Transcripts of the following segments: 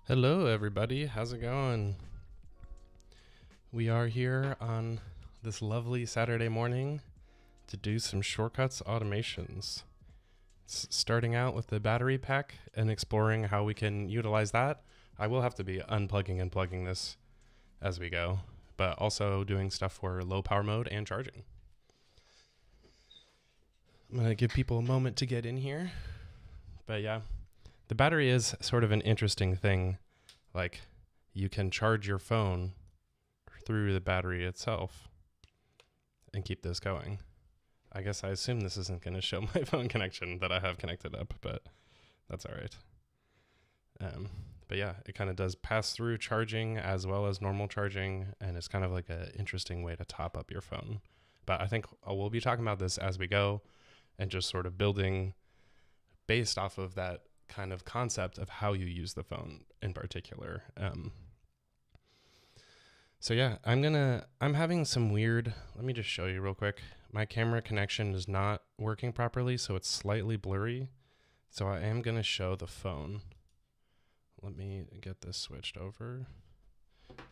Hello everybody, how's it going? We are here on this lovely Saturday morning to do some shortcuts automations. Starting out with the battery pack and exploring how we can utilize that. I will have to be unplugging and plugging this as we go, but also doing stuff for low power mode and charging. I'm gonna give people a moment to get in here, but yeah. The battery is sort of an interesting thing. Like, you can charge your phone through the battery itself and keep this going. I guess I assume this isn't going to show my phone connection that I have connected up, but that's all right. But yeah, it kind of does pass through charging as well as normal charging, and it's kind of like an interesting way to top up your phone. But I think we'll be talking about this as we go and just sort of building based off of that kind of concept of how you use the phone in particular. So yeah, I'm having some weird, let me just show you real quick. My camera connection is not working properly, so it's slightly blurry. So I am gonna show the phone. Let me get this switched over.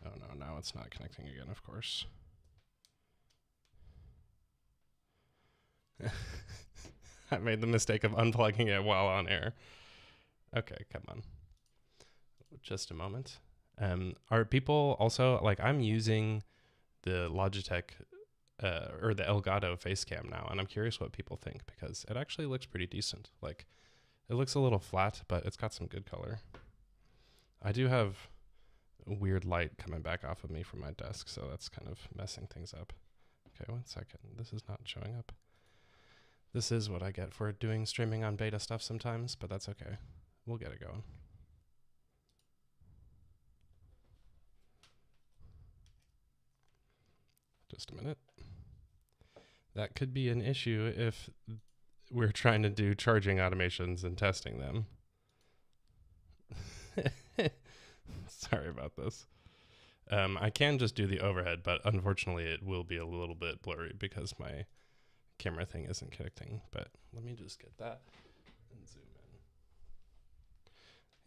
Oh no, now it's not connecting again, of course. I made the mistake of unplugging it while on air. Okay, come on. Just a moment. Are people also, like, I'm using the Logitech or the Elgato face cam now, and I'm curious what people think because it actually looks pretty decent. Like, it looks a little flat, but it's got some good color. I do have a weird light coming back off of me from my desk, so that's kind of messing things up. Okay, 1 second. This is not showing up. This is what I get for doing streaming on beta stuff sometimes, but that's okay. We'll get it going. Just a minute. That could be an issue if we're trying to do charging automations and testing them. Sorry about this. I can just do the overhead, but unfortunately it will be a little bit blurry because my camera thing isn't connecting. But let me just get that and zoom in.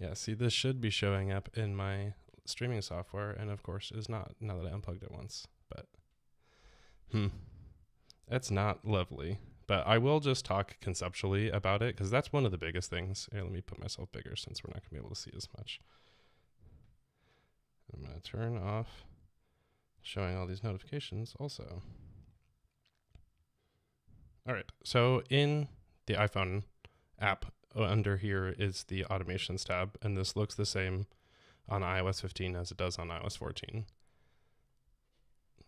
Yeah, see, this should be showing up in my streaming software, and of course is not, now that I unplugged it once. But that's not lovely. But I will just talk conceptually about it because that's one of the biggest things. Here, let me put myself bigger since we're not gonna be able to see as much. I'm gonna turn off showing all these notifications also. All right, so in the iPhone app under here is the automations tab, and this looks the same on iOS 15 as it does on iOS 14.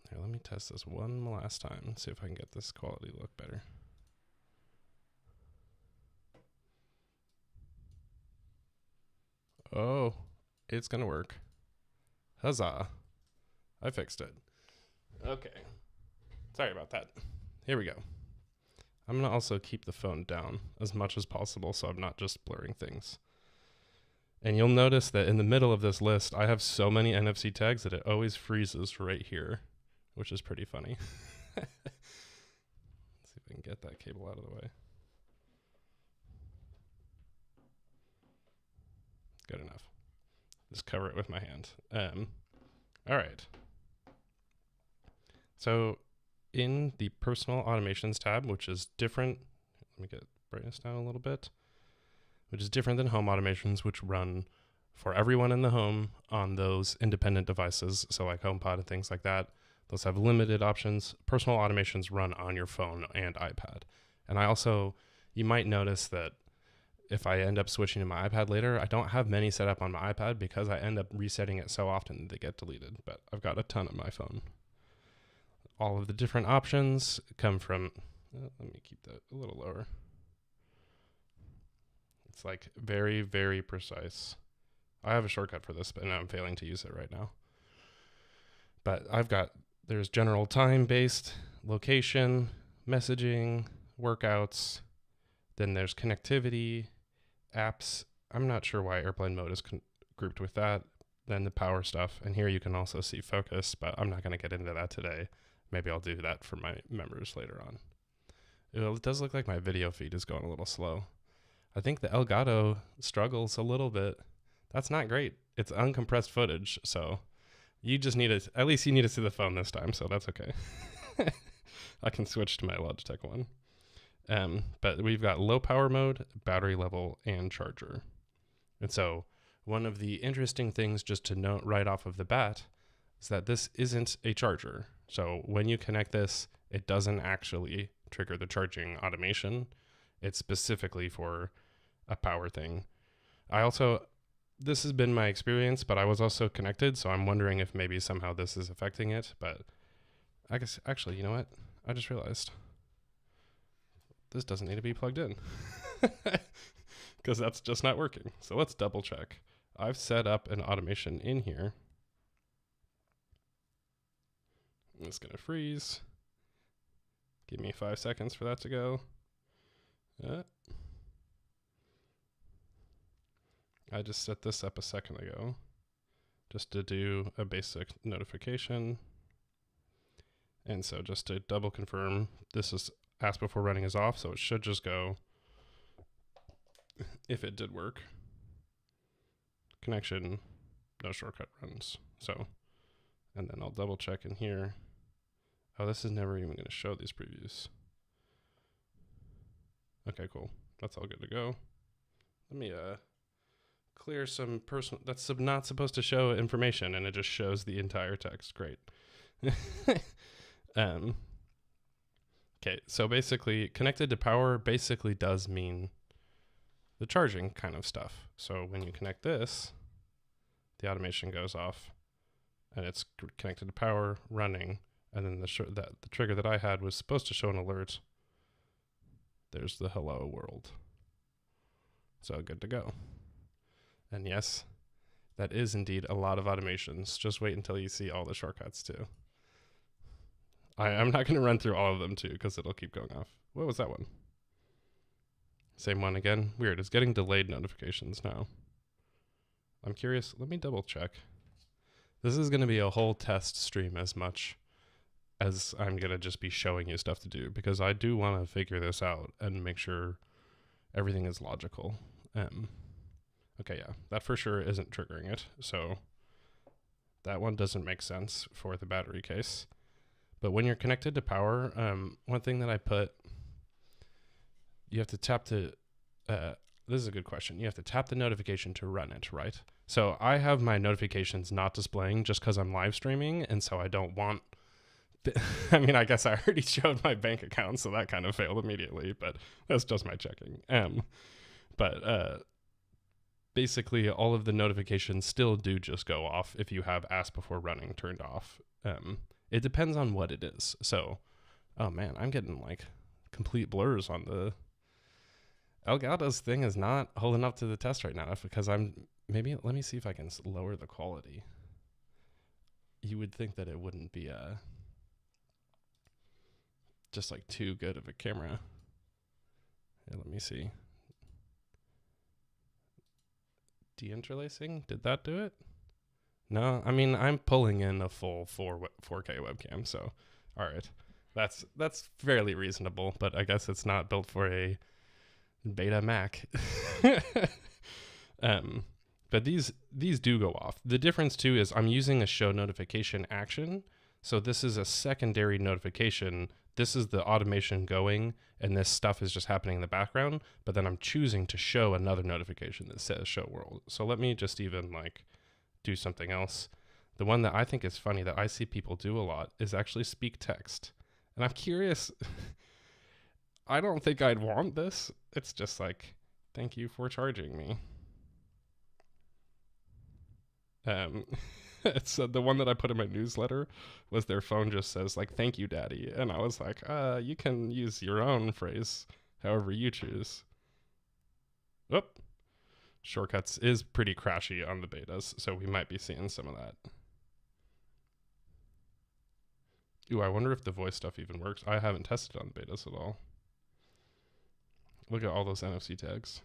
Here, let me test this one last time and see if I can get this quality to look better. Oh, it's gonna work. Huzzah. I fixed it. Okay. Sorry about that. Here we go. I'm gonna also keep the phone down as much as possible so I'm not just blurring things. And you'll notice that in the middle of this list, I have so many NFC tags that it always freezes right here, which is pretty funny. Let's see if we can get that cable out of the way. Good enough. Just cover it with my hand. All right. So in the personal automations tab, which is different, let me get brightness down a little bit, which is different than home automations, which run for everyone in the home on those independent devices. So like HomePod and things like that. Those have limited options. Personal automations run on your phone and iPad. And you might notice that if I end up switching to my iPad later, I don't have many set up on my iPad because I end up resetting it so often that they get deleted. But I've got a ton on my phone. All of the different options come from, let me keep that a little lower. It's like very, very precise. I have a shortcut for this, but I'm failing to use it right now. But there's general time-based, location, messaging, workouts. Then there's connectivity, apps. I'm not sure why airplane mode is grouped with that. Then the power stuff. And here you can also see focus, but I'm not going to get into that today. Maybe I'll do that for my members later on. It does look like my video feed is going a little slow. I think the Elgato struggles a little bit. That's not great. It's uncompressed footage, so you just need to, at least you need to see the phone this time, so that's okay. I can switch to my Logitech one. But we've got low power mode, battery level, and charger. And so one of the interesting things just to note right off of the bat is that this isn't a charger. So when you connect this, it doesn't actually trigger the charging automation. It's specifically for a power thing. This has been my experience, but I was also connected, so I'm wondering if maybe somehow this is affecting it. But I guess, actually, you know what? I just realized this doesn't need to be plugged in because that's just not working. So let's double check. I've set up an automation in here. It's going to freeze. Give me 5 seconds for that to go. I just set this up a second ago just to do a basic notification. And so just to double confirm, this is ask before running is off, so it should just go if it did work. Connection, no shortcut runs. So, and then I'll double check in here. Oh, this is never even going to show these previews. Okay, cool. That's all good to go. Let me clear some personal, that's not supposed to show information, and it just shows the entire text. Great. Okay, so basically connected to power basically does mean the charging kind of stuff. So when you connect this, the automation goes off and it's connected to power running. And then the trigger that I had was supposed to show an alert. There's the hello world. So good to go. And yes, that is indeed a lot of automations. Just wait until you see all the shortcuts too. I'm not going to run through all of them too because it'll keep going off. What was that one? Same one again. Weird. It's getting delayed notifications now. I'm curious. Let me double check. This is going to be a whole test stream as much as I'm going to just be showing you stuff to do because I do want to figure this out and make sure everything is logical. Okay, yeah, that for sure isn't triggering it. So that one doesn't make sense for the battery case. But when you're connected to power, one thing that I put, you have to tap the, this is a good question. You have to tap the notification to run it, right? So I have my notifications not displaying just because I'm live streaming. And so I don't want, I mean, I guess I already showed my bank account, so that kind of failed immediately, but that's just my checking. Basically all of the notifications still do just go off if you have ask before running turned off. It depends on what it is. So, oh man, I'm getting like complete blurs on the Elgato's thing is not holding up to the test right now because let me see if I can lower the quality. You would think that it wouldn't be just like too good of a camera. Here, let me see. Deinterlacing, did that do it? No, I mean, I'm pulling in a full 4K webcam, so all right. That's fairly reasonable, but I guess it's not built for a beta Mac. But these do go off. The difference too is I'm using a show notification action. So this is a secondary notification. This is the automation going, and this stuff is just happening in the background, but then I'm choosing to show another notification that says show world. So let me just even like do something else. The one that I think is funny that I see people do a lot is actually speak text. And I'm curious, I don't think I'd want this. It's just like, thank you for charging me. So the one that I put in my newsletter was their phone just says like, thank you, daddy. And I was like, you can use your own phrase however you choose. Oop. Shortcuts is pretty crashy on the betas, so we might be seeing some of that. Ooh, I wonder if the voice stuff even works. I haven't tested on the betas at all. Look at all those NFC tags.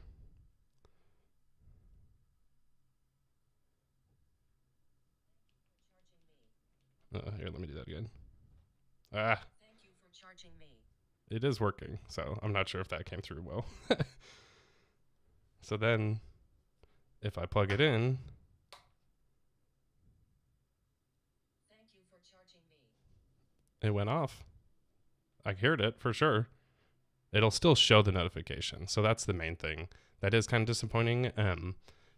Here, let me do that again. Thank you for charging me. It is working, so I'm not sure if that came through well. So then, if I plug it in, thank you for charging me. It went off. I heard it for sure. It'll still show the notification, so that's the main thing. That is kind of disappointing.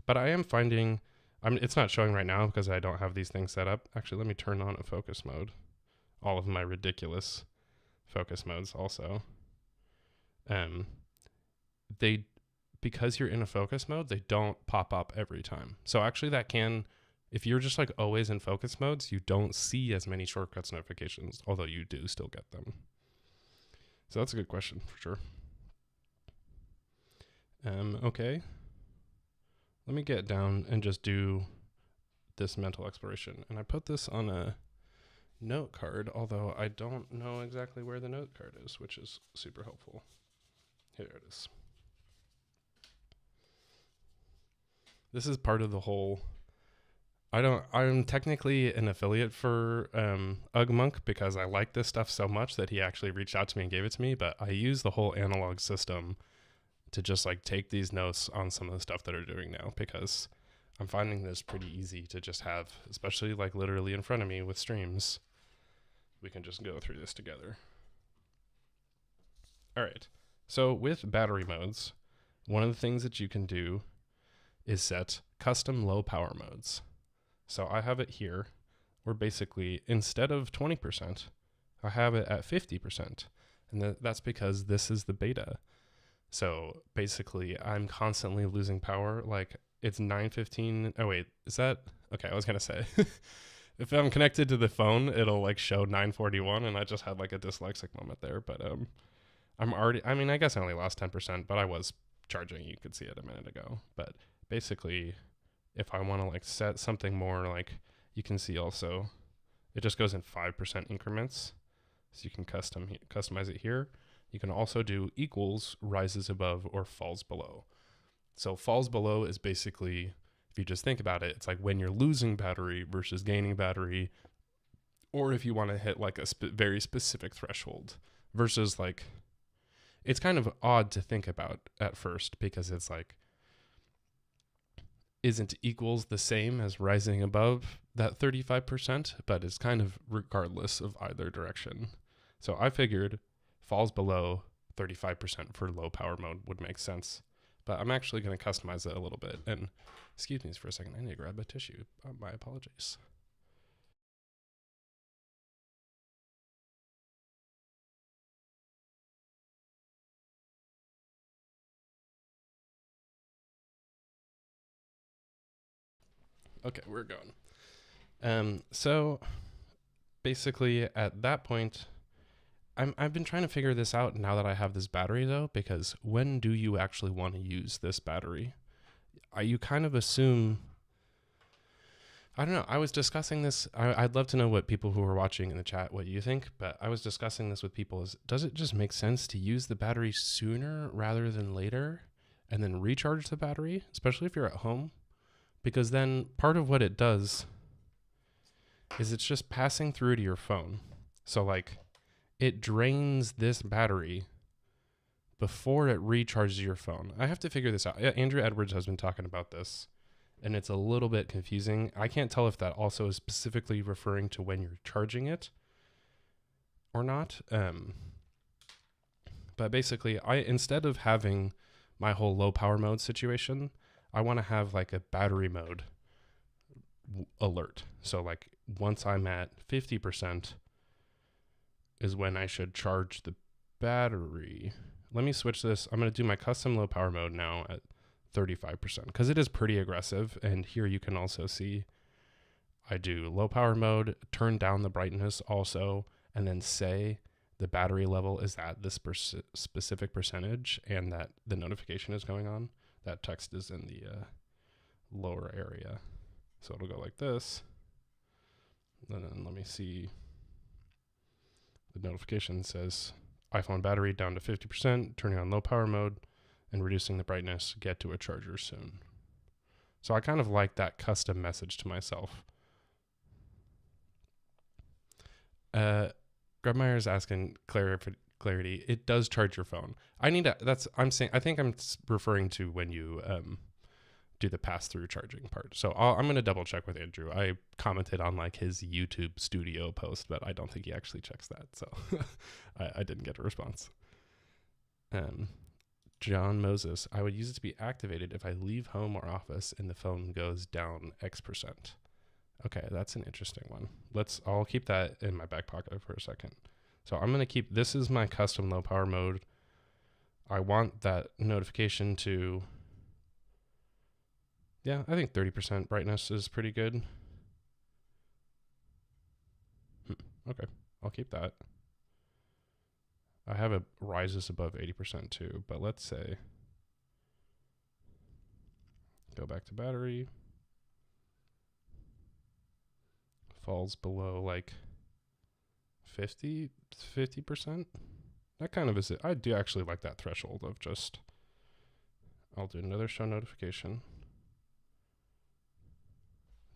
But I am finding, it's not showing right now because I don't have these things set up. Actually, let me turn on a focus mode. All of my ridiculous focus modes also. Because you're in a focus mode, they don't pop up every time. So actually that can, if you're just like always in focus modes, you don't see as many shortcuts notifications, although you do still get them. So that's a good question for sure. Okay. Let me get down and just do this mental exploration. And I put this on a note card, although I don't know exactly where the note card is, which is super helpful. Here it is. This is part of the whole, I'm technically an affiliate for UgMonk because I like this stuff so much that he actually reached out to me and gave it to me, but I use the whole analog system to just like take these notes on some of the stuff that I'm doing now because I'm finding this pretty easy to just have, especially like literally in front of me with streams. We can just go through this together. All right. So with battery modes, one of the things that you can do is set custom low power modes. So I have it here where basically instead of 20%, I have it at 50%. And that's because this is the beta. So basically I'm constantly losing power. Like it's 9:15. Oh wait, is that? Okay, I was going to say, if I'm connected to the phone, it'll like show 9:41 and I just had like a dyslexic moment there. But I'm already, I mean, I guess I only lost 10%, but I was charging. You could see it a minute ago. But basically, if I want to like set something more, like you can see also, it just goes in 5% increments. So you can customize it here. You can also do equals, rises above, or falls below. So falls below is basically, if you just think about it, it's like when you're losing battery versus gaining battery, or if you want to hit like a very specific threshold versus like, it's kind of odd to think about at first because it's like, isn't equals the same as rising above that 35%, but it's kind of regardless of either direction. So I figured falls below 35% for low power mode would make sense, but I'm actually going to customize it a little bit. And excuse me for a second, I need to grab a tissue. My apologies. Okay, we're going. So basically at that point, I've been trying to figure this out now that I have this battery though, because when do you actually want to use this battery? You kind of assume, I don't know, I was discussing this, I'd love to know what people who are watching in the chat, what you think, but I was discussing this with people does it just make sense to use the battery sooner rather than later and then recharge the battery, especially if you're at home? Because then part of what it does is it's just passing through to your phone. So like it drains this battery before it recharges your phone. I have to figure this out. Andrew Edwards has been talking about this and it's a little bit confusing. I can't tell if that also is specifically referring to when you're charging it or not. But basically instead of having my whole low power mode situation, I want to have like a battery mode alert. So like once I'm at 50% is when I should charge the battery. Let me switch this. I'm going to do my custom low power mode now at 35% because it is pretty aggressive. And here you can also see I do low power mode, turn down the brightness also, and then say the battery level is at this specific percentage and that the notification is going on. That text is in the lower area. So it'll go like this. And then let me see. The notification says iPhone battery down to 50%, turning on low power mode and reducing the brightness, get to a charger soon. So I kind of like that custom message to myself. Grubmeyer is asking clarity. It does charge your phone. I think I'm referring to when you do the pass-through charging part. So I'm going to double check with Andrew. I commented on like his YouTube studio post, but I don't think he actually checks that. So I didn't get a response. John Moses, I would use it to be activated if I leave home or office and the phone goes down X%. Okay, that's an interesting one. I'll keep that in my back pocket for a second. So I'm going to keep, this is my custom low power mode. I want that notification to, yeah, I think 30% brightness is pretty good. Okay, I'll keep that. I have it rises above 80% too, but let's say, go back to battery. Falls below like 50%. That kind of is it. I do actually like that threshold of just, I'll do another show notification.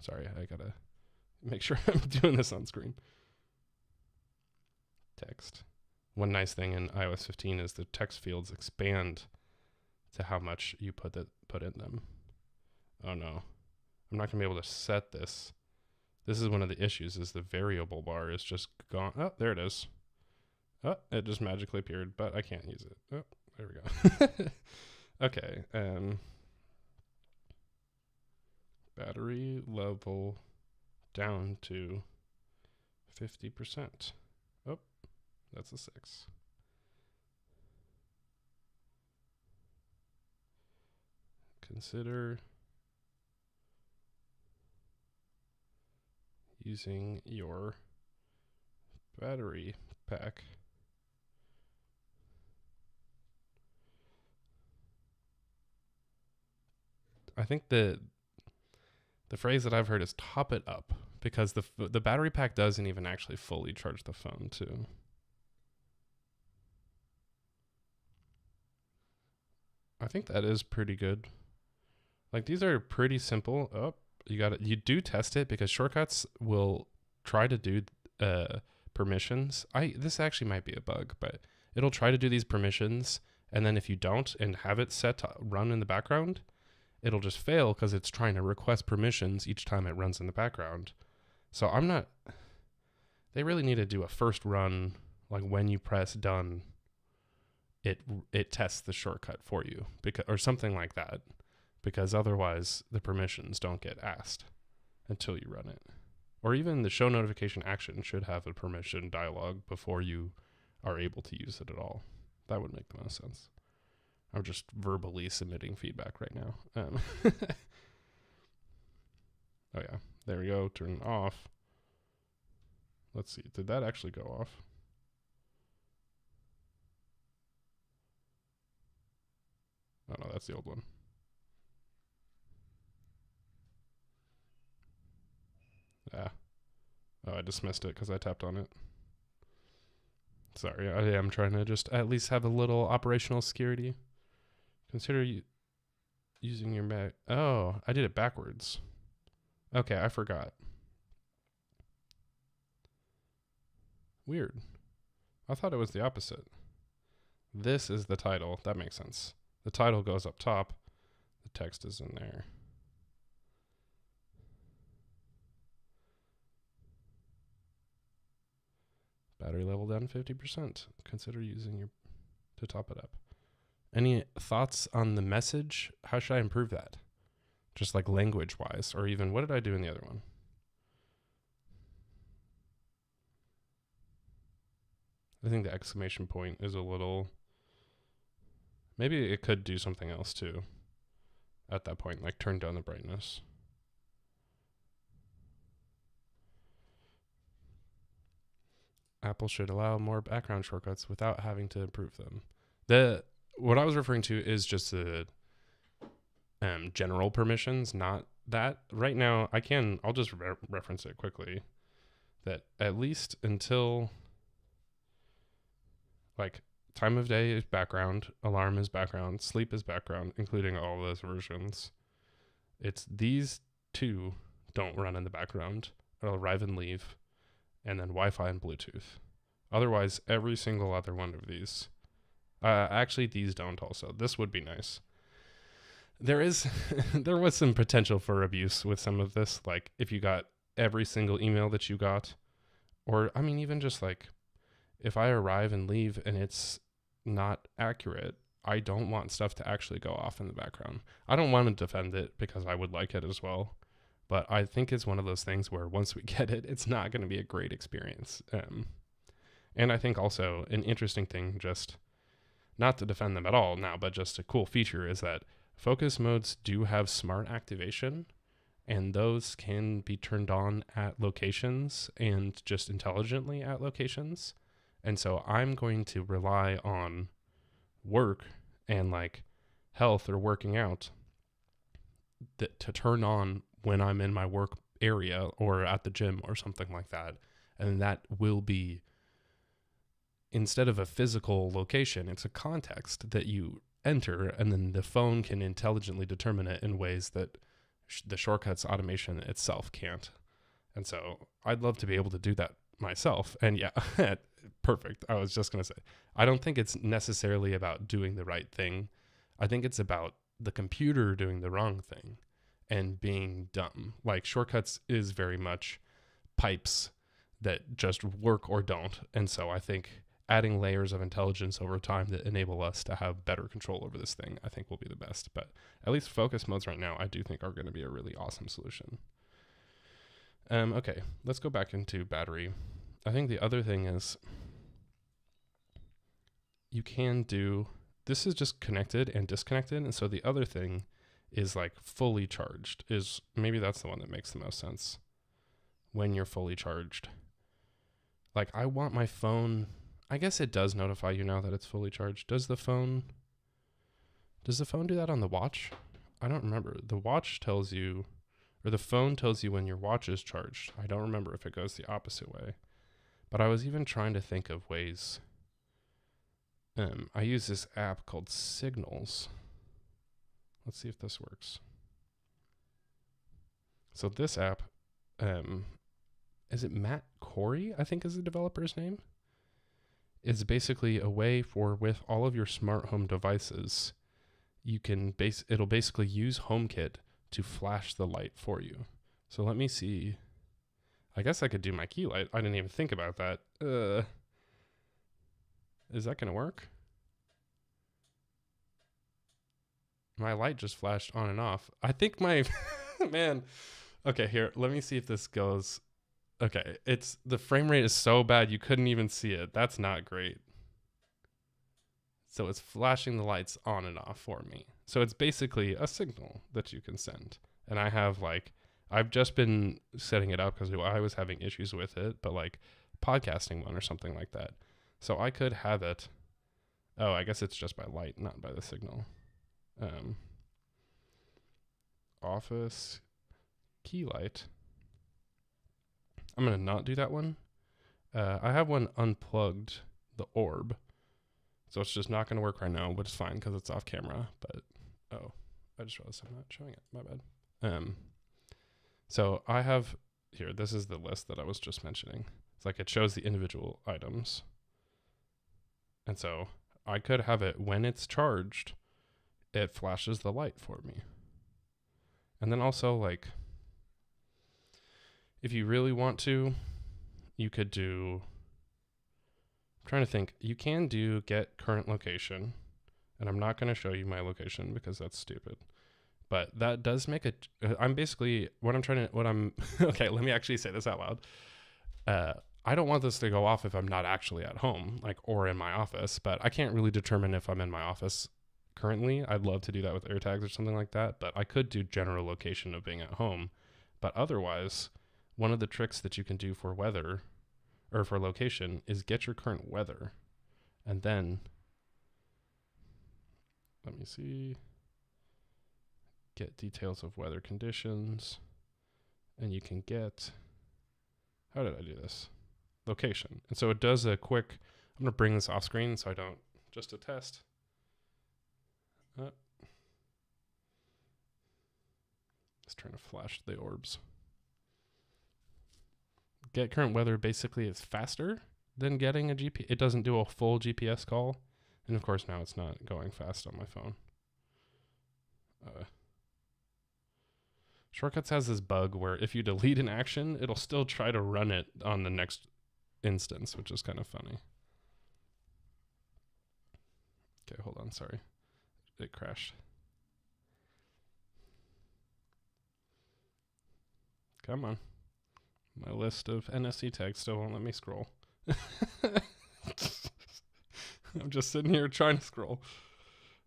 Sorry, I gotta make sure I'm doing this on screen. Text. One nice thing in iOS 15 is the text fields expand to how much you put in them. Oh no, I'm not gonna be able to set this. This is one of the issues, is the variable bar is just gone. Oh, there it is. Oh, it just magically appeared, but I can't use it. Oh, there we go. Okay. Battery level down to 50%. Oh, that's a 6. Consider using your battery pack. I think the phrase that I've heard is top it up, because the battery pack doesn't even actually fully charge the phone too. I think that is pretty good. Like, these are pretty simple. Oh, you do test it, because shortcuts will try to do permissions. This actually might be a bug, but it'll try to do these permissions, and then if you don't and have it set to run in the background, it'll just fail because it's trying to request permissions each time it runs in the background. So they really need to do a first run, like when you press done, it tests the shortcut for you, or something like that, because otherwise the permissions don't get asked until you run it. Or even the show notification action should have a permission dialog before you are able to use it at all. That would make the most sense. I'm just verbally submitting feedback right now. Oh yeah, there we go. Turn it off. Let's see. Did that actually go off? Oh no, that's the old one. Yeah. Oh, I dismissed it because I tapped on it. Sorry, I am trying to just at least have a little operational security. Consider using your Mac. Oh, I did it backwards. Okay, I forgot. Weird. I thought it was the opposite. This is the title. That makes sense. The title goes up top. The text is in there. Battery level down 50%. Consider using to top it up. Any thoughts on the message? How should I improve that? Just like language-wise, or even what did I do in the other one? I think the exclamation point is a little, maybe it could do something else too at that point, like turn down the brightness. Apple should allow more background shortcuts without having to improve them. What I was referring to is just the general permissions, not that. Right now, I'll just reference it quickly, that at least until like time of day is background, alarm is background, sleep is background, including all those versions. It's these two don't run in the background. It'll arrive and leave, and then Wi-Fi and Bluetooth. Otherwise, every single other one of these. Actually, these don't also. This would be nice. There was some potential for abuse with some of this. Like if you got every single email that you got, or I mean, even just like if I arrive and leave and it's not accurate, I don't want stuff to actually go off in the background. I don't want to defend it because I would like it as well. But I think it's one of those things where once we get it, it's not going to be a great experience. And I think also an interesting thing, just not to defend them at all now, but just a cool feature is that focus modes do have smart activation, and those can be turned on at locations and just intelligently at locations. And so I'm going to rely on work and like health or working out to turn on when I'm in my work area or at the gym or something like that. And that will be, instead of a physical location, it's a context that you enter, and then the phone can intelligently determine it in ways that the shortcuts automation itself can't. And so I'd love to be able to do that myself. And yeah, perfect. I was just going to say, I don't think it's necessarily about doing the right thing. I think it's about the computer doing the wrong thing and being dumb. Like shortcuts is very much pipes that just work or don't. And so I think adding layers of intelligence over time that enable us to have better control over this thing, I think will be the best. But at least focus modes right now, I do think are going to be a really awesome solution. Okay, let's go back into battery. I think the other thing is you can do, this is just connected and disconnected. And so the other thing is like fully charged, is maybe that's the one that makes the most sense. When you're fully charged, like I want my phone, I guess it does notify you now that it's fully charged. Does the phone do that on the watch? I don't remember. The watch tells you, or the phone tells you when your watch is charged. I don't remember if it goes the opposite way. But I was even trying to think of ways. I use this app called Signals. Let's see if this works. So this app, is it Matt Corey, I think is the developer's name? It's basically a way for, with all of your smart home devices, you can it'll basically use HomeKit to flash the light for you. So let me see. I guess I could do my key light. I didn't even think about that. Is that going to work? My light just flashed on and off. I think my, man. Okay, here, let me see if this goes. Okay, the frame rate is so bad you couldn't even see it. That's not great. So it's flashing the lights on and off for me. So it's basically a signal that you can send. And I have I've just been setting it up because I was having issues with it, but like podcasting one or something like that. So I could have it. Oh, I guess it's just by light, not by the signal. Office key light. I'm going to not do that one. I have one unplugged, the orb. So it's just not going to work right now, but it's fine because it's off camera. But, oh, I just realized I'm not showing it. My bad. So I have here, this is the list that I was just mentioning. It's like it shows the individual items. And so I could have it when it's charged, it flashes the light for me. And then also like, if you really want to, you could do, I'm trying to think, you can do get current location. And I'm not going to show you my location because that's stupid. But that does make I'm basically, okay, let me actually say this out loud. I don't want this to go off if I'm not actually at home, like, or in my office, but I can't really determine if I'm in my office currently. I'd love to do that with AirTags or something like that, but I could do general location of being at home. But otherwise, one of the tricks that you can do for weather or for location is get your current weather, and then let me see, get details of weather conditions, and you can get, how did I do this? Location. And so it does a quick, I'm going to bring this off screen so I don't, just to test. Just trying to flash the orbs. Get current weather basically is faster than getting a GPS. It doesn't do a full GPS call. And of course now it's not going fast on my phone. Shortcuts has this bug where if you delete an action, it'll still try to run it on the next instance, which is kind of funny. Okay, hold on, sorry. It crashed. Come on. My list of NFC tags still won't let me scroll. I'm just sitting here trying to scroll.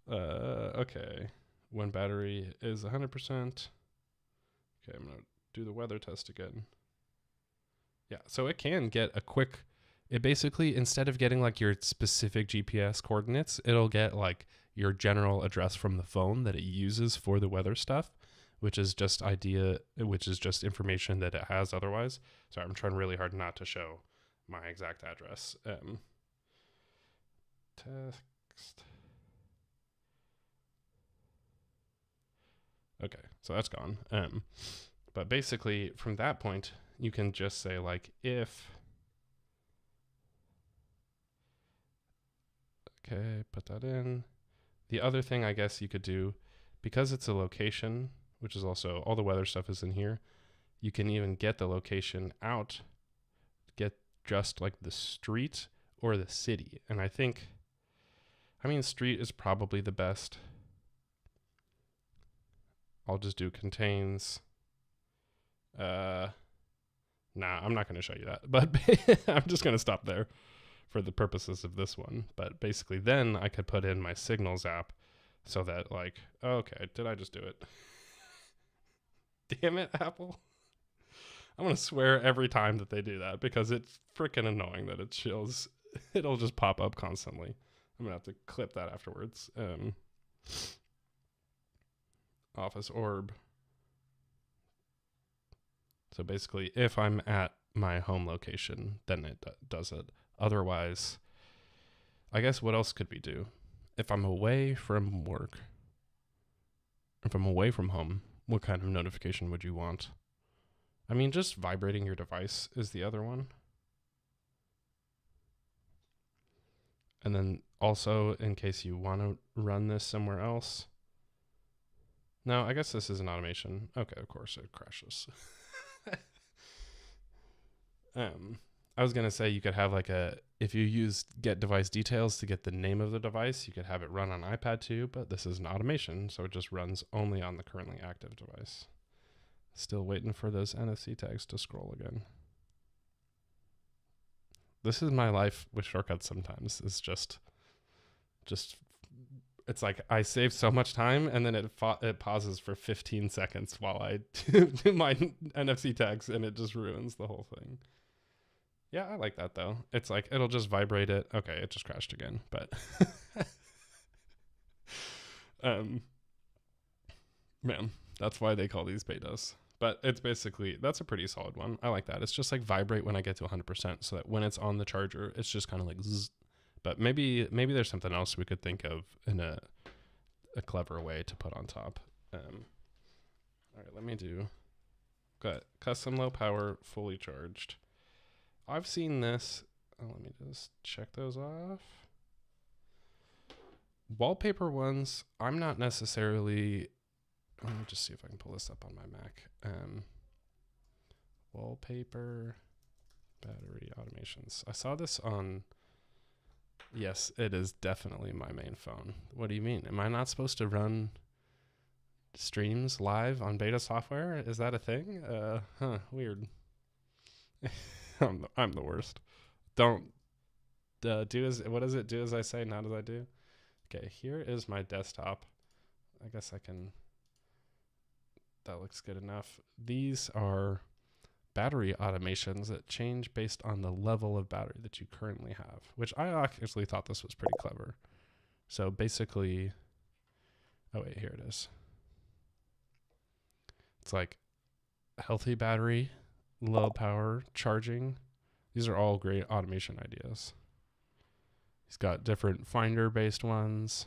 Okay. When battery is 100%. Okay, I'm going to do the weather test again. Yeah, so it can get a quick, it basically, instead of getting like your specific GPS coordinates, it'll get like your general address from the phone that it uses for the weather stuff, which is just information that it has otherwise. Sorry, I'm trying really hard not to show my exact address. Text. Okay, so that's gone. But basically, from that point, you can just say like if. Okay, put that in. The other thing I guess you could do, because it's a location, which is also all the weather stuff is in here, you can even get the location out, get just like the street or the city. And I mean, street is probably the best. I'll just do contains. Nah, I'm not going to show you that, but I'm just going to stop there for the purposes of this one. But basically then I could put in my signals app so that like, okay, did I just do it? Damn it, Apple. I'm going to swear every time that they do that because it's freaking annoying that it shows. It'll just pop up constantly. I'm going to have to clip that afterwards. Office orb. So basically, if I'm at my home location, then it does it. Otherwise, I guess what else could we do? If I'm away from work, if I'm away from home, what kind of notification would you want? I mean, just vibrating your device is the other one. And then also, in case you want to run this somewhere else. No, I guess this is an automation. Okay, of course it crashes. I was going to say you could have like if you use get device details to get the name of the device, you could have it run on iPad too, but this is an automation, so it just runs only on the currently active device. Still waiting for those NFC tags to scroll again. This is my life with shortcuts sometimes. It's just it's like I save so much time and then it pauses for 15 seconds while I do my NFC tags and it just ruins the whole thing. Yeah, I like that though. It's like it'll just vibrate it. Okay, it just crashed again, but man, that's why they call these betas. But it's basically, that's a pretty solid one. I like that. It's just like vibrate when I get to 100% so that when it's on the charger, it's just kind of like zzz. But maybe there's something else we could think of in a clever way to put on top. All right, let me do, got custom low power, fully charged. I've seen this. Oh, let me just check those off. Wallpaper ones, I'm not necessarily, let me just see if I can pull this up on my Mac. Wallpaper, battery automations. I saw this on, yes, it is definitely my main phone. What do you mean? Am I not supposed to run streams live on beta software? Is that a thing? Weird. I'm the worst. Don't what is it? Do as I say, not as I do. Okay, here is my desktop. I guess I can. That looks good enough. These are battery automations that change based on the level of battery that you currently have, which I actually thought this was pretty clever. So basically, oh wait, here it is. It's like healthy battery, low power charging. These are all great automation ideas. He's got different finder based ones.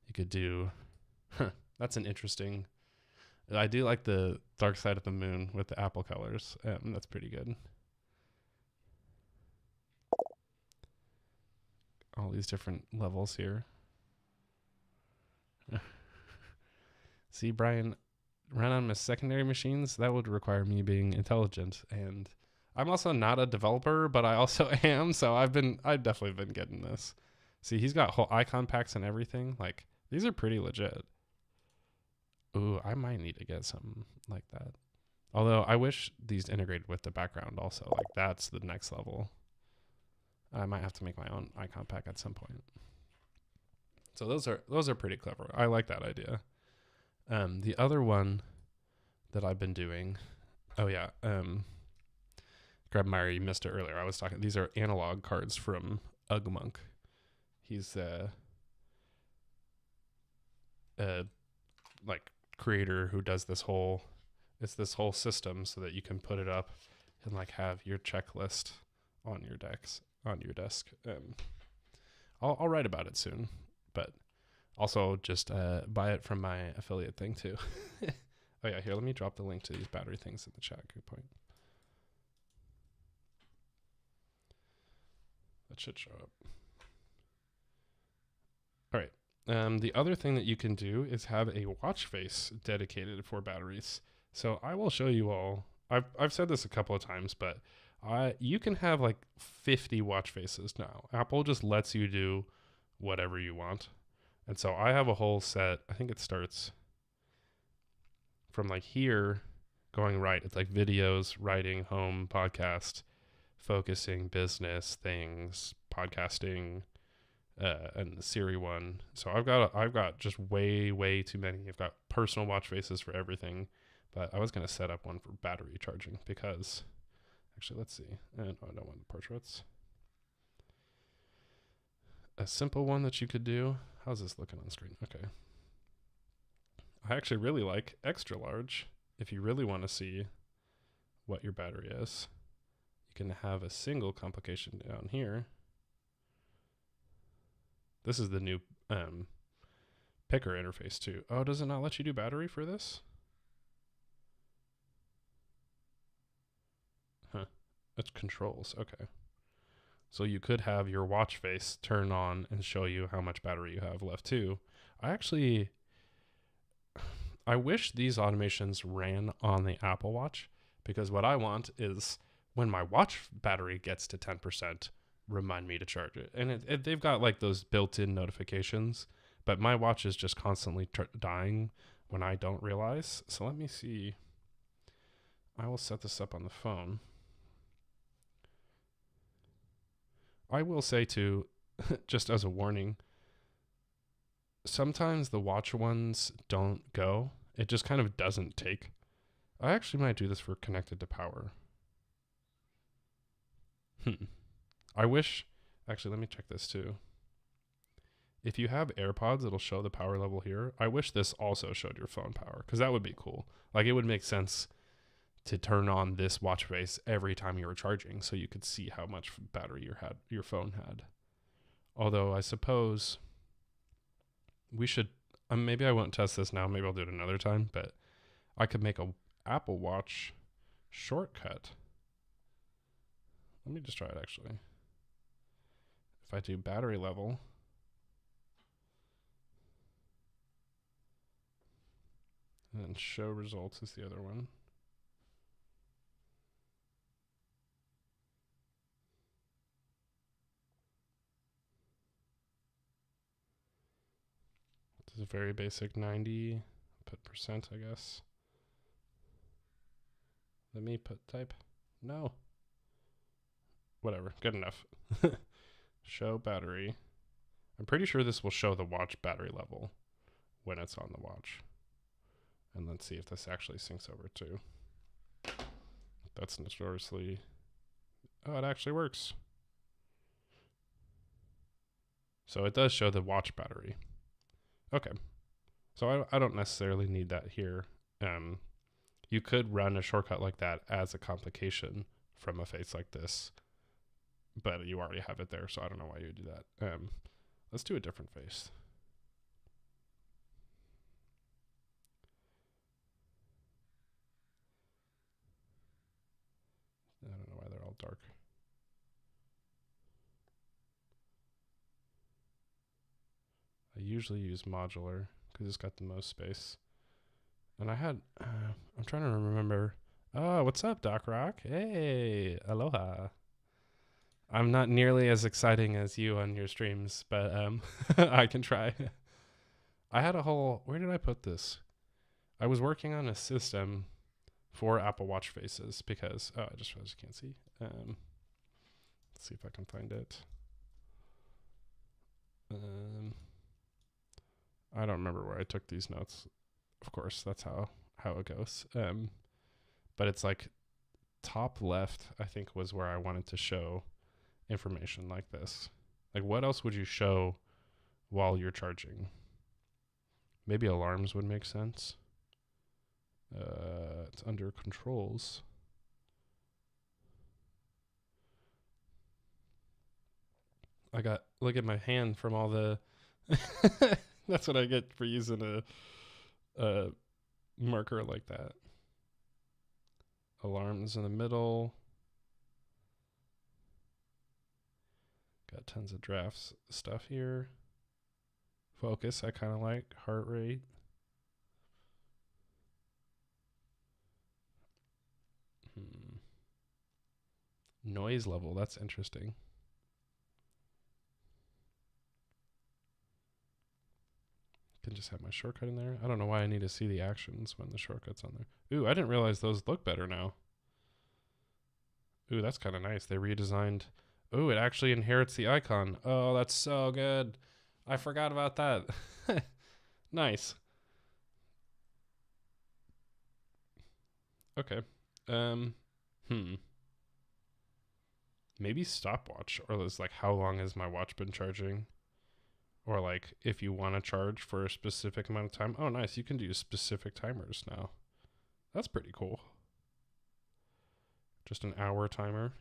You could do, that's an interesting, I do like the dark side of the moon with the apple colors. That's pretty good. All these different levels here. See, Brian, run on my secondary machines, that would require me being intelligent. And I'm also not a developer, but I also am. So I've definitely been getting this. See, he's got whole icon packs and everything. Like, these are pretty legit. Ooh, I might need to get something like that. Although I wish these integrated with the background also. Like, that's the next level. I might have to make my own icon pack at some point. So those are pretty clever. I like that idea. The other one that I've been doing, oh yeah, Grab Meyer, you missed it earlier. I was talking. These are analog cards from Ugmonk. He's like creator who does this whole system so that you can put it up and like have your checklist on your desk. I'll write about it soon, but also just buy it from my affiliate thing too. Oh yeah, here, let me drop the link to these battery things in the chat. Good point. That should show up. All right. The other thing that you can do is have a watch face dedicated for batteries. So I will show you all. I've said this a couple of times, but you can have like 50 watch faces now. Apple just lets you do whatever you want. And so I have a whole set. I think it starts from like here going right. It's like videos, writing, home, podcast, focusing, business, things, podcasting, and the Siri one. So I've got just way too many. I've got personal watch faces for everything, but I was going to set up one for battery charging because actually, let's see. No, I don't want the portraits. A simple one that you could do. How's this looking on screen? Okay. I actually really like extra large. If you really want to see what your battery is, you can have a single complication down here. This is the new picker interface too. Oh, does it not let you do battery for this? Huh. It's controls. Okay. So you could have your watch face turn on and show you how much battery you have left too. I wish these automations ran on the Apple Watch, because what I want is when my watch battery gets to 10%, remind me to charge it. And they've got like those built-in notifications, but my watch is just constantly dying when I don't realize. So let me see. I will set this up on the phone. I will say too, just as a warning, sometimes the watch ones don't go. It just kind of doesn't take. I actually might do this for connected to power. I wish, actually, let me check this too. If you have AirPods, it'll show the power level here. I wish this also showed your phone power, because that would be cool. Like, it would make sense to turn on this watch face every time you were charging so you could see how much battery your phone had. Although I suppose we should, maybe I won't test this now, maybe I'll do it another time, but I could make a Apple Watch shortcut. Let me just try it actually. If I do battery level, and then show results is the other one. This is a very basic 90, put percent, I guess. Let me type, no. Whatever. Good enough. Show battery. I'm pretty sure this will show the watch battery level when it's on the watch. And let's see if this actually syncs over too. That's notoriously... Oh, it actually works. So it does show the watch battery. Okay. So I don't necessarily need that here. You could run a shortcut like that as a complication from a face like this, but you already have it there, so I don't know why you would do that. Let's do a different face. I don't know why they're all dark. I usually use modular because it's got the most space. And I had, I'm trying to remember. Oh, what's up, Doc Rock? Hey, aloha. I'm not nearly as exciting as you on your streams, but I can try. I had a whole, where did I put this? I was working on a system for Apple Watch faces because, oh, I just realized you can't see. Let's see if I can find it. I don't remember where I took these notes. Of course, that's how it goes. But it's like top left, I think, was where I wanted to show information like this. Like, what else would you show while you're charging? Maybe alarms would make sense. It's under controls. Look at my hand from all the... That's what I get for using a marker like that. Alarms in the middle. Got tons of drafts stuff here. Focus, I kind of like. Heart rate. Noise level, that's interesting. Can just have my shortcut in there. I don't know why I need to see the actions when the shortcut's on there. Ooh, I didn't realize those look better now. Ooh, that's kind of nice. They redesigned. Ooh, it actually inherits the icon. Oh, that's so good. I forgot about that. Nice. Okay. Maybe stopwatch, or is like how long has my watch been charging? Or like if you want to charge for a specific amount of time. Oh, nice. You can do specific timers now. That's pretty cool. Just an hour timer.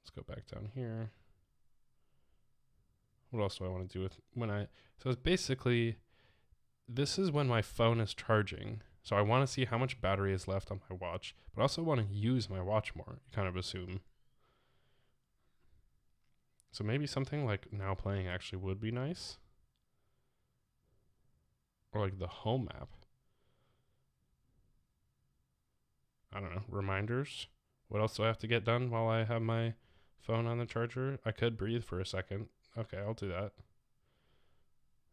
Let's go back down here. What else do I want to do with so it's basically, this is when my phone is charging. So I want to see how much battery is left on my watch, but I also want to use my watch more, you kind of assume. So maybe something like now playing actually would be nice. Or like the home app. I don't know, reminders. What else do I have to get done while I have my phone on the charger? I could breathe for a second. Okay, I'll do that.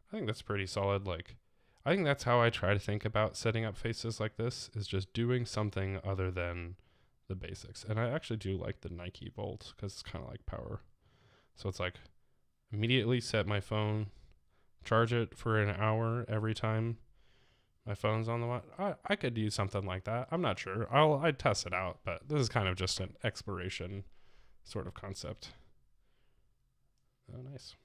I think that's pretty solid. Like, I think that's how I try to think about setting up faces like this, is just doing something other than the basics. And I actually do like the Nike Volt because it's kind of like power. So it's like immediately set my phone, charge it for an hour every time my phone's on the watch. I could do something like that. I'm not sure. I'd test it out, but this is kind of just an exploration sort of concept. Oh, nice.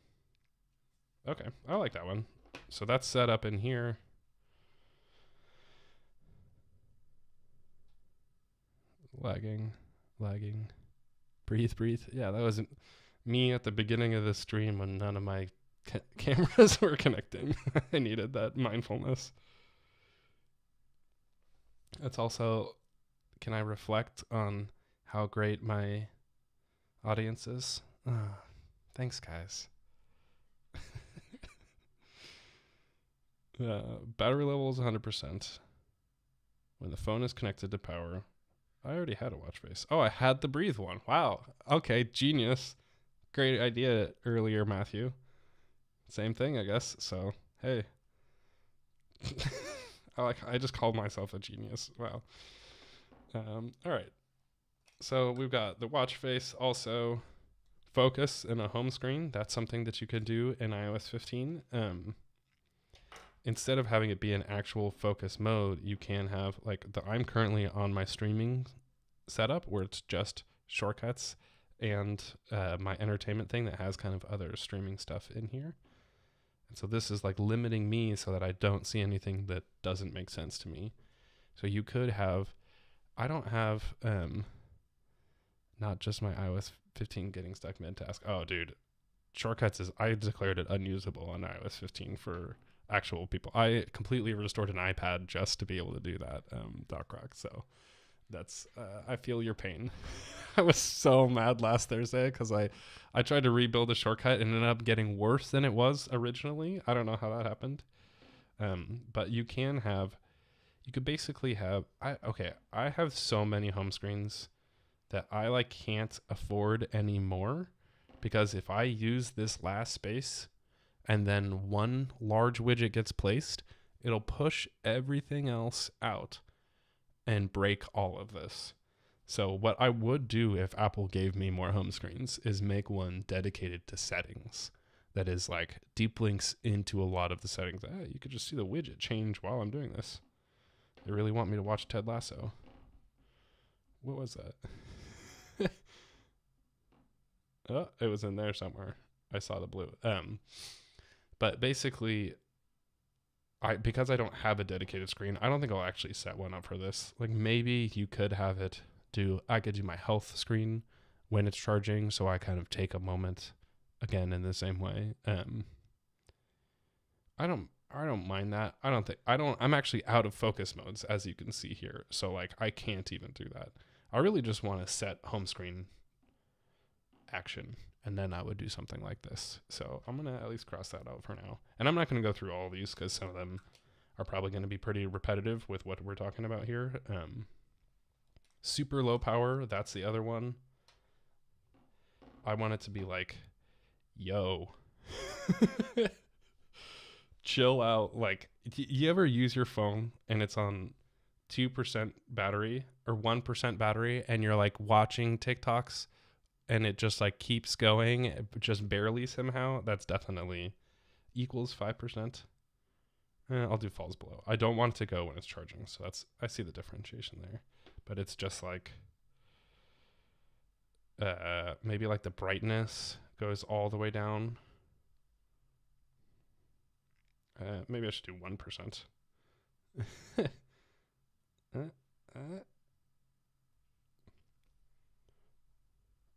Okay, I like that one. So that's set up in here. Lagging. Breathe. Yeah, that was me at the beginning of the stream when none of my cameras were connecting. I needed that mindfulness. It's also, can I reflect on how great my audience is? Thanks, guys. Battery level is 100%. When the phone is connected to power. I already had a watch face. Oh, I had the breathe one. Wow. Okay, genius. Great idea earlier, Matthew. Same thing, I guess. So, hey. I just called myself a genius. Wow. All right. So we've got the watch face, also focus in a home screen. That's something that you could do in iOS 15. Instead of having it be an actual focus mode, you can have I'm currently on my streaming setup where it's just shortcuts and my entertainment thing that has kind of other streaming stuff in here. And so this is like limiting me so that I don't see anything that doesn't make sense to me. So you could have, I don't have, not just my iOS 15 getting stuck mid-task. Oh, dude, shortcuts I declared it unusable on iOS 15 for actual people. I completely restored an iPad just to be able to do that, Doc Rock. So that's, I feel your pain. I was so mad last Thursday because I tried to rebuild a shortcut and ended up getting worse than it was originally. I don't know how that happened. But you could basically have, I have so many home screens that I can't afford anymore, because if I use this last space and then one large widget gets placed, it'll push everything else out and break all of this. So what I would do if Apple gave me more home screens is make one dedicated to settings that is deep links into a lot of the settings. You could just see the widget change while I'm doing this. They really want me to watch Ted Lasso. What was that? Oh, it was in there somewhere. I saw the blue. But basically, because I don't have a dedicated screen, I don't think I'll actually set one up for this. Maybe you could have it I could do my health screen when it's charging, so I kind of take a moment again in the same way. I don't mind that. I'm actually out of focus modes, as you can see here. So I can't even do that. I really just want to set home screen action, and then I would do something like this. So I'm going to at least cross that out for now. And I'm not going to go through all of these because some of them are probably going to be pretty repetitive with what we're talking about here. Super low power, that's the other one. I want it to be yo, chill out. You ever use your phone and it's on 2% battery or 1% battery and you're watching TikToks and it just keeps going, just barely somehow? That's definitely equals 5%. I'll do falls below. I don't want it to go when it's charging. So I see the differentiation there. But it's just maybe the brightness goes all the way down. Maybe I should do 1%.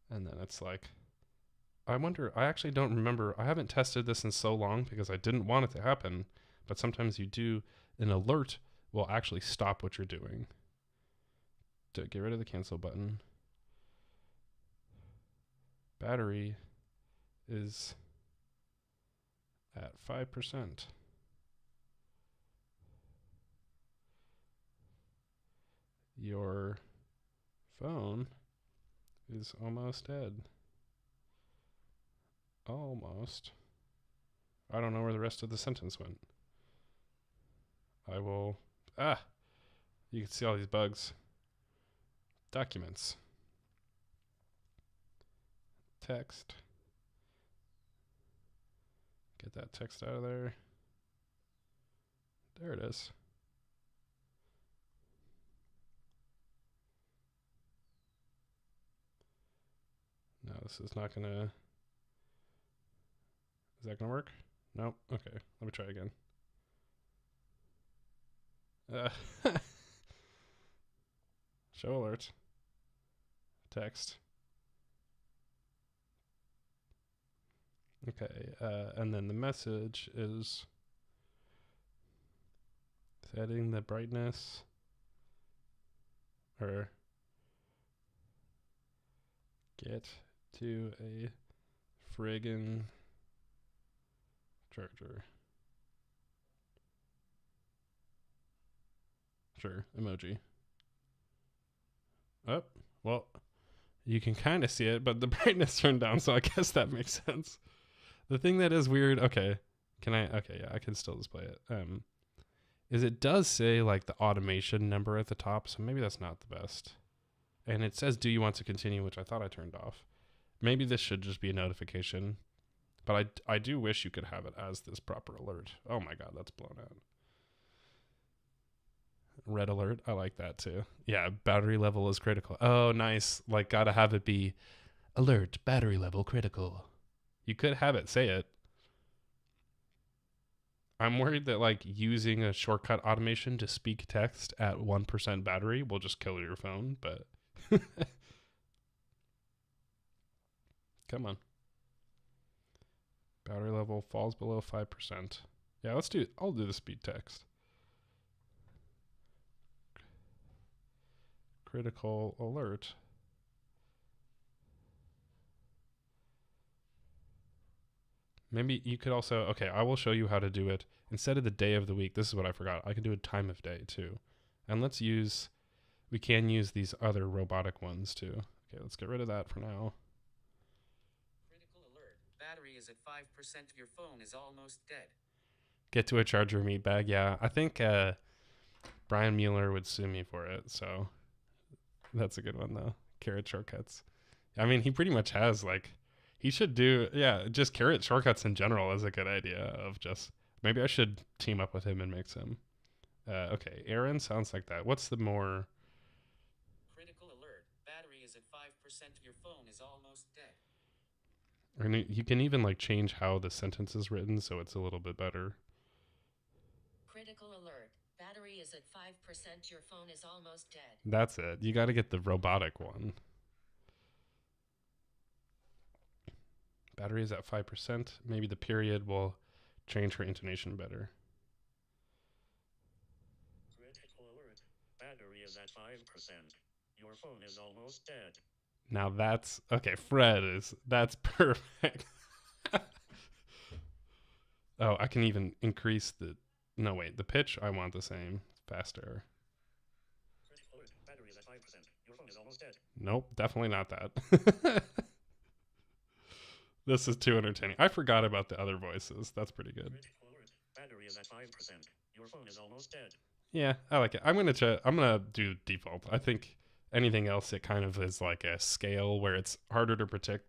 And then it's I wonder, I actually don't remember. I haven't tested this in so long because I didn't want it to happen. But sometimes you do, an alert will actually stop what you're doing. To get rid of the cancel button. Battery is at 5%. Your phone is almost dead. Almost. I don't know where the rest of the sentence went. I will... you can see all these bugs. Documents. Text. Get that text out of there. There it is. No, this is not gonna... Is that gonna work? Nope. Okay, let me try again. Show alert. Text. Okay, and then the message is setting the brightness, or get to a friggin' charger. Sure, emoji. Oh, well, you can kind of see it, but the brightness turned down, so I guess that makes sense. The thing that is weird, okay, yeah, I can still display it. Is it does say the automation number at the top, so maybe that's not the best. and it says, do you want to continue, which I thought I turned off. Maybe this should just be a notification, but I do wish you could have it as this proper alert. Oh my God, that's blown out. Red alert. I like that too. Yeah, battery level is critical. Oh, nice. Like, gotta have it be alert, battery level critical. You could have it say it. I'm worried that like using a shortcut automation to speak text at 1% battery will just kill your phone, but come on. Battery level falls below 5%. Yeah, I'll do the speed text. Critical alert. Maybe you could also, okay, I will show you how to do it. Instead of the day of the week, this is what I forgot. I can do a time of day too. And we can use these other robotic ones too. Okay, let's get rid of that for now. Critical alert. Battery is at 5%. Your phone is almost dead. Get to a charger meat bag. Yeah, I think Brian Mueller would sue me for it. So that's a good one though. Carrot shortcuts. I mean, he pretty much has like, he should do, yeah, just carrot shortcuts in general is a good idea of just, maybe I should team up with him and make some. Okay, Aaron sounds like that. What's the more? Critical alert. Battery is at 5%. Your phone is almost dead. And you can even like change how the sentence is written so it's a little bit better. Critical alert. Battery is at 5%. Your phone is almost dead. That's it. You got to get the robotic one. Battery is at 5%. Maybe the period will change her intonation better. Critical alert. Battery is at 5%. Your phone is almost dead. Now that's, okay, that's perfect. Oh, I can even increase no wait, the pitch I want the same, faster. Critical alert. Battery is at 5%. Your phone is almost dead. Nope, definitely not that. This is too entertaining. I forgot about the other voices. That's pretty good. Critical alert. Battery is at 5%. Your phone is almost dead. Yeah, I like it. I'm gonna do default. I think anything else, it kind of is like a scale where it's harder to predict.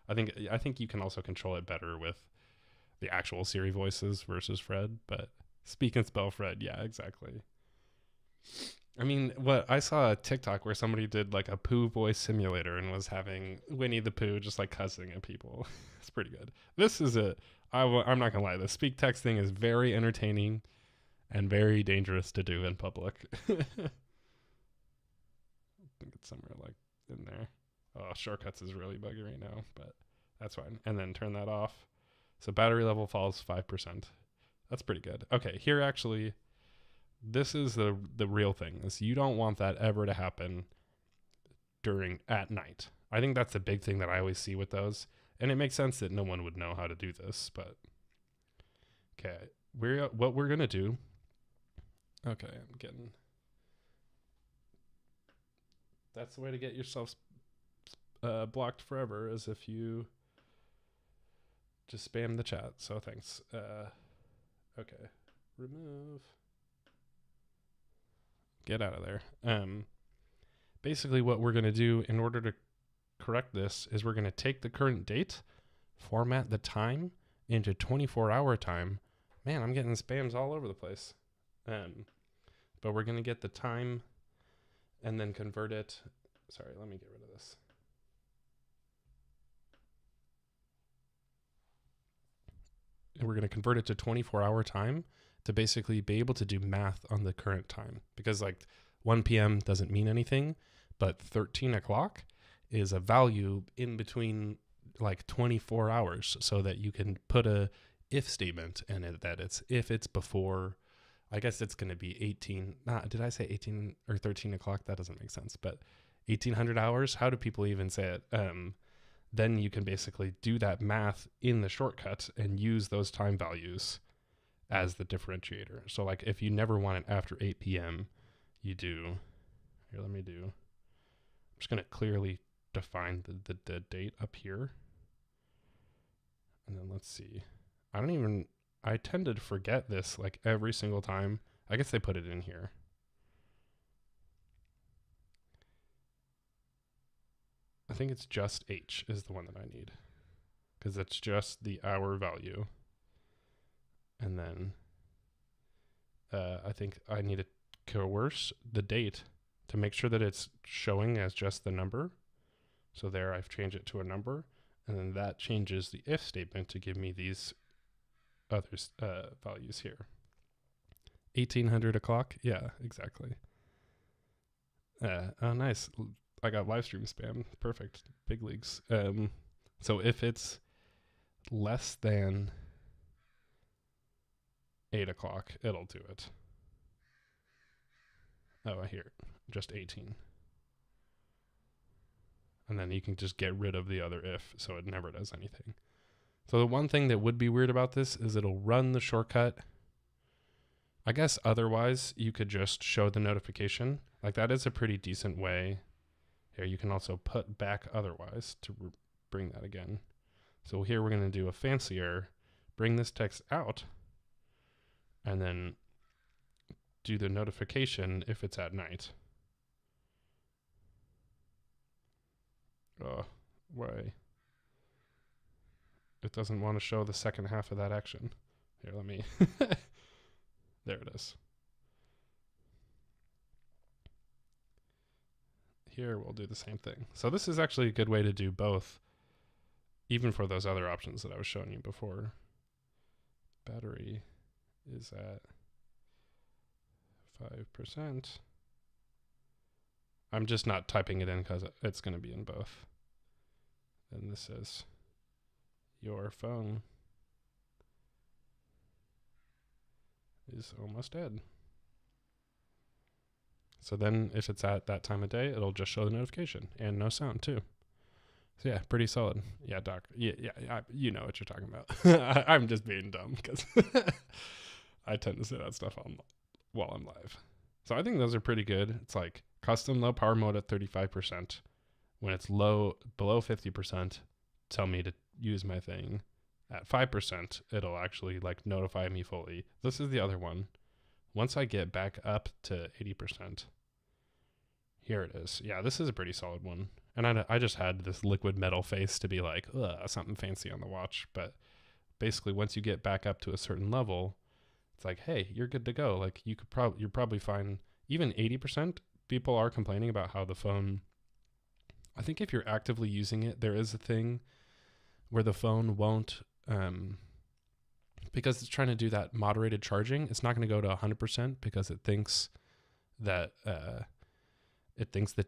I think you can also control it better with the actual Siri voices versus Fred. But speak and spell Fred. Yeah, exactly. I mean, I saw a TikTok where somebody did like a poo voice simulator and was having Winnie the Pooh just like cussing at people. It's pretty good. I'm not gonna lie. The speak text thing is very entertaining and very dangerous to do in public. I think it's somewhere like in there. Oh, shortcuts is really buggy right now, but that's fine. And then turn that off. So battery level falls 5%. That's pretty good. Okay, here actually, this is the real thing. Is you don't want that ever to happen at night. I think that's the big thing that I always see with those. And it makes sense that no one would know how to do this, but okay. What we're going to do. Okay, I'm getting. That's the way to get yourself blocked forever, is if you just spam the chat. So thanks. Okay. Remove. Get out of there. Basically what we're going to do in order to correct this is we're going to take the current date, format the time into 24-hour time. Man, I'm getting spams all over the place. But we're going to get the time and then convert it. Sorry, let me get rid of this. And we're going to convert it to 24-hour time to basically be able to do math on the current time. Because like 1 p.m. doesn't mean anything, but 13 o'clock is a value in between like 24 hours so that you can put a if statement in it that it's if it's before, I guess it's going to be 18. Did I say 18 or 13 o'clock? That doesn't make sense. But 1800 hours, how do people even say it? Then you can basically do that math in the shortcut and use those time values as the differentiator. So like if you never want it after 8 p.m., you do, here, let me do, I'm just going to clearly define the date up here. And then let's see. I tend to forget this like every single time. I guess they put it in here. think it's just H is the one that I need, because it's just the hour value. And then I think I need to coerce the date to make sure that it's showing as just the number. So there I've changed it to a number, and then that changes the if statement to give me these other values here. 1800 o'clock? Yeah, exactly. Oh, nice. I got live stream spam. Perfect. Big leagues. So if it's less than 8 o'clock, it'll do it. Oh, I hear it. Just 18. And then you can just get rid of the other if, so it never does anything. So the one thing that would be weird about this is it'll run the shortcut. I guess otherwise you could just show the notification. Like that is a pretty decent way. Here you can also put back otherwise to bring that again. So here we're going to do a fancier, bring this text out, and then do the notification if it's at night. Oh, why? It doesn't want to show the second half of that action. Here, let me... There it is. Here we'll do the same thing. So this is actually a good way to do both, even for those other options that I was showing you before. Battery is at 5%. I'm just not typing it in because it's going to be in both. And this is your phone is almost dead. So then if it's at that time of day, it'll just show the notification and no sound too. So yeah, pretty solid. Yeah, Doc. Yeah, you know what you're talking about. I'm just being dumb because I tend to say that stuff while I'm live. So I think those are pretty good. It's like custom low power mode at 35%. When it's low, below 50%, tell me to use my thing. At 5%, it'll actually like notify me fully. This is the other one. Once I get back up to 80%, here it is. Yeah, this is a pretty solid one. And I just had this liquid metal face to be like, something fancy on the watch. But basically, once you get back up to a certain level, it's like, hey, you're good to go. Like you're probably fine. Even 80%, people are complaining about how the phone. I think if you're actively using it, there is a thing where the phone won't, because it's trying to do that moderated charging. It's not going to go to 100% because it thinks that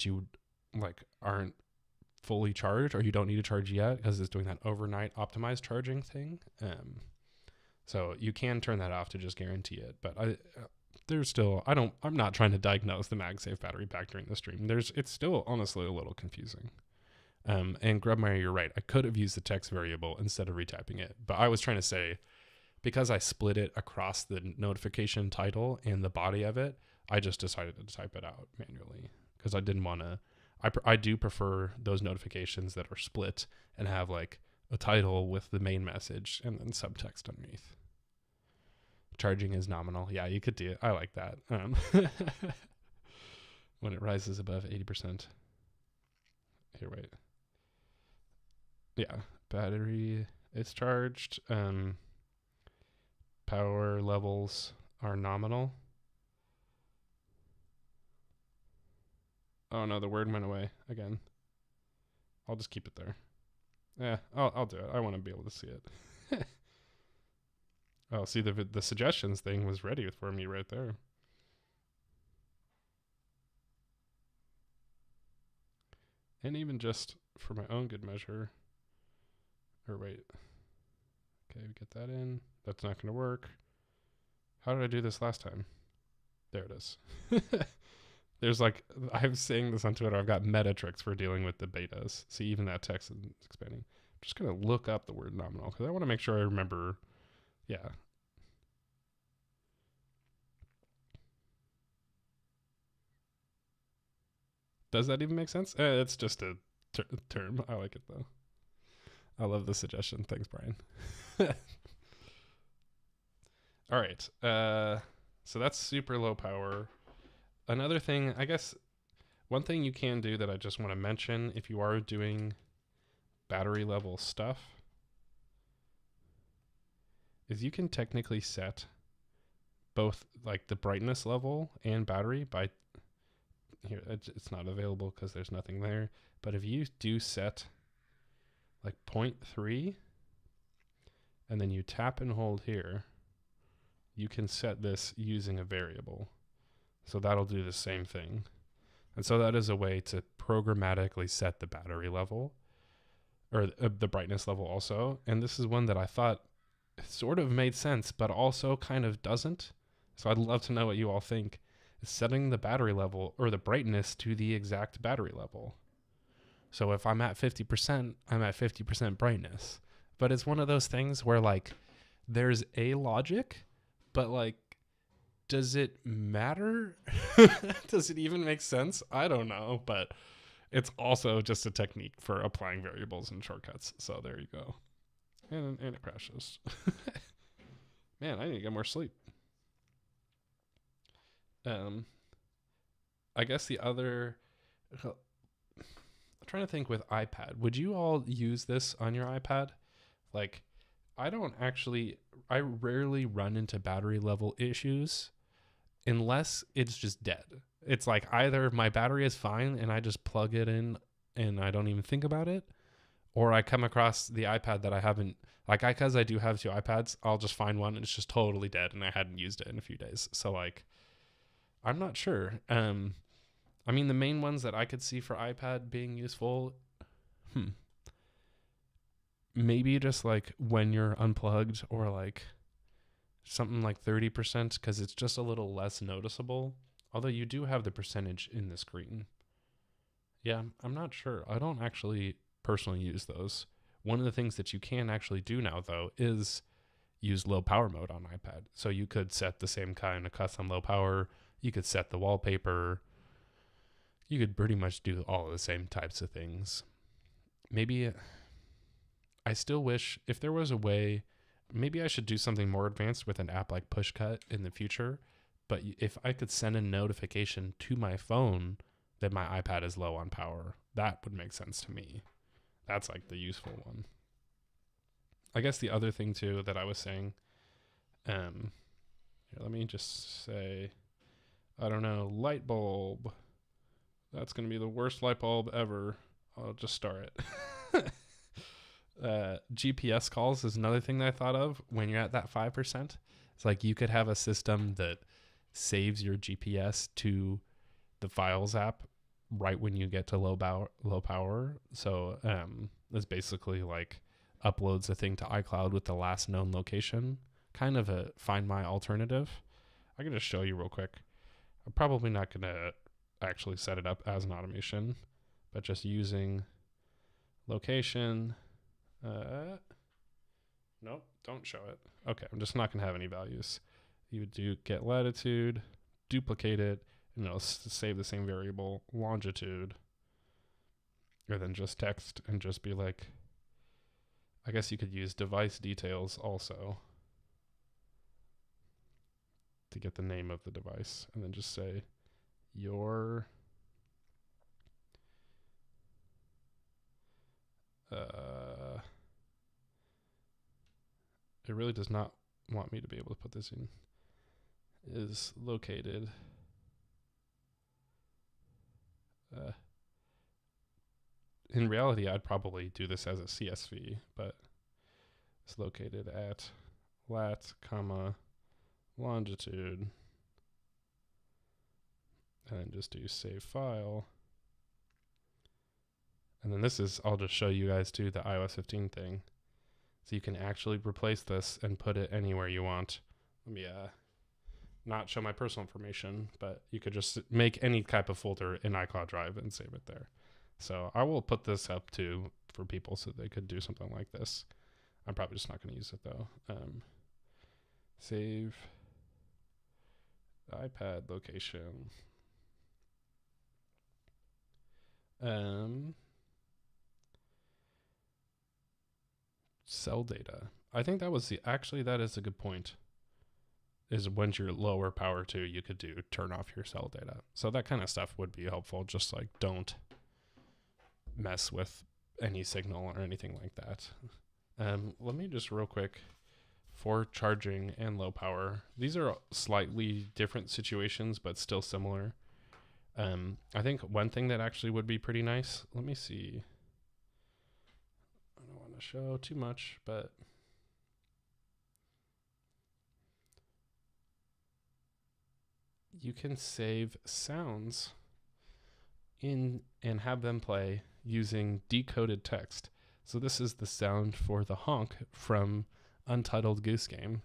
you like aren't fully charged or you don't need to charge yet because it's doing that overnight optimized charging thing. So you can turn that off to just guarantee it. But I'm not trying to diagnose the MagSafe battery pack during the stream. It's still honestly a little confusing. And Grubmeyer, you're right. I could have used the text variable instead of retyping it. But I was trying to say, because I split it across the notification title and the body of it, I just decided to type it out manually because I didn't want to. I do prefer those notifications that are split and have like a title with the main message and then subtext underneath. Charging is nominal. Yeah, you could do it. I like that. When it rises above 80%. Here, wait. Yeah, battery, it's charged. Power levels are nominal. Oh no, the word went away again. I'll just keep it there. Yeah, I'll do it. I want to be able to see it. Oh, see, the suggestions thing was ready for me right there. And even just for my own good measure. Or wait. Okay, we get that in. That's not going to work. How did I do this last time? There it is. There's like, I'm saying this on Twitter, I've got meta tricks for dealing with the betas. See, even that text is expanding. I'm just going to look up the word nominal because I want to make sure I remember. Yeah. Does that even make sense? It's just a term. I like it though. I love the suggestion. Thanks, Brian. All right. So that's super low power. Another thing, I guess, one thing you can do that I just want to mention if you are doing battery level stuff is you can technically set both like the brightness level and battery by here. It's not available because there's nothing there. But if you do set like 0.3 and then you tap and hold here, you can set this using a variable. So that'll do the same thing. And so that is a way to programmatically set the battery level or the brightness level also. And this is one that I thought sort of made sense, but also kind of doesn't. So I'd love to know what you all think. Is setting the battery level or the brightness to the exact battery level. So if I'm at 50%, I'm at 50% brightness. But it's one of those things where like there's a logic, but like, does it matter? Does it even make sense? I don't know, but it's also just a technique for applying variables and shortcuts. So there you go. And it crashes. Man, I need to get more sleep. I guess the other, I'm trying to think with iPad. Would you all use this on your iPad? Like, I rarely run into battery level issues unless it's just dead. It's like either my battery is fine and I just plug it in and I don't even think about it, or I come across the iPad that I haven't, like, because I do have two iPads, I'll just find one and it's just totally dead and I hadn't used it in a few days. So like, I'm not sure. I mean, the main ones that I could see for iPad being useful, maybe just like when you're unplugged, or like something like 30%, because it's just a little less noticeable. Although you do have the percentage in the screen. Yeah, I'm not sure. I don't actually personally use those. One of the things that you can actually do now, though, is use low power mode on iPad. So you could set the same kind of custom low power. You could set the wallpaper. You could pretty much do all of the same types of things. Maybe I still wish if there was a way, maybe I should do something more advanced with an app like Pushcut in the future. But if I could send a notification to my phone that my iPad is low on power, that would make sense to me. That's like the useful one. I guess the other thing too that I was saying, here, let me just say, I don't know, light bulb. That's going to be the worst light bulb ever. I'll just start it. GPS calls is another thing that I thought of when you're at that 5%. It's like you could have a system that saves your GPS to the Files app right when you get to low power. So it's basically like uploads a thing to iCloud with the last known location. Kind of a Find My alternative. I can just show you real quick. I'm probably not going to actually set it up as an automation, but just using location. Nope, don't show it. Okay, I'm just not going to have any values. You would do get latitude, duplicate it, and it'll save the same variable, longitude, or then just text and just be like, I guess you could use device details also to get the name of the device, and then just say your it really does not want me to be able to put this in, is located in reality I'd probably do this as a CSV, but it's located at lat, comma, longitude, and then just do save file. And then this is, I'll just show you guys too, the iOS 15 thing. So you can actually replace this and put it anywhere you want. Let me not show my personal information, but you could just make any type of folder in iCloud Drive and save it there. So I will put this up too for people so they could do something like this. I'm probably just not going to use it though. Save iPad location. Cell data. I think that was that is a good point. is once you're lower power too, you could do turn off your cell data. So that kind of stuff would be helpful. Just like don't mess with any signal or anything like that. Let me just real quick for charging and low power. These are slightly different situations, but still similar. I think one thing that actually would be pretty nice. Let me see. I don't want to show too much, but you can save sounds in and have them play using decoded text. So this is the sound for the honk from Untitled Goose Game.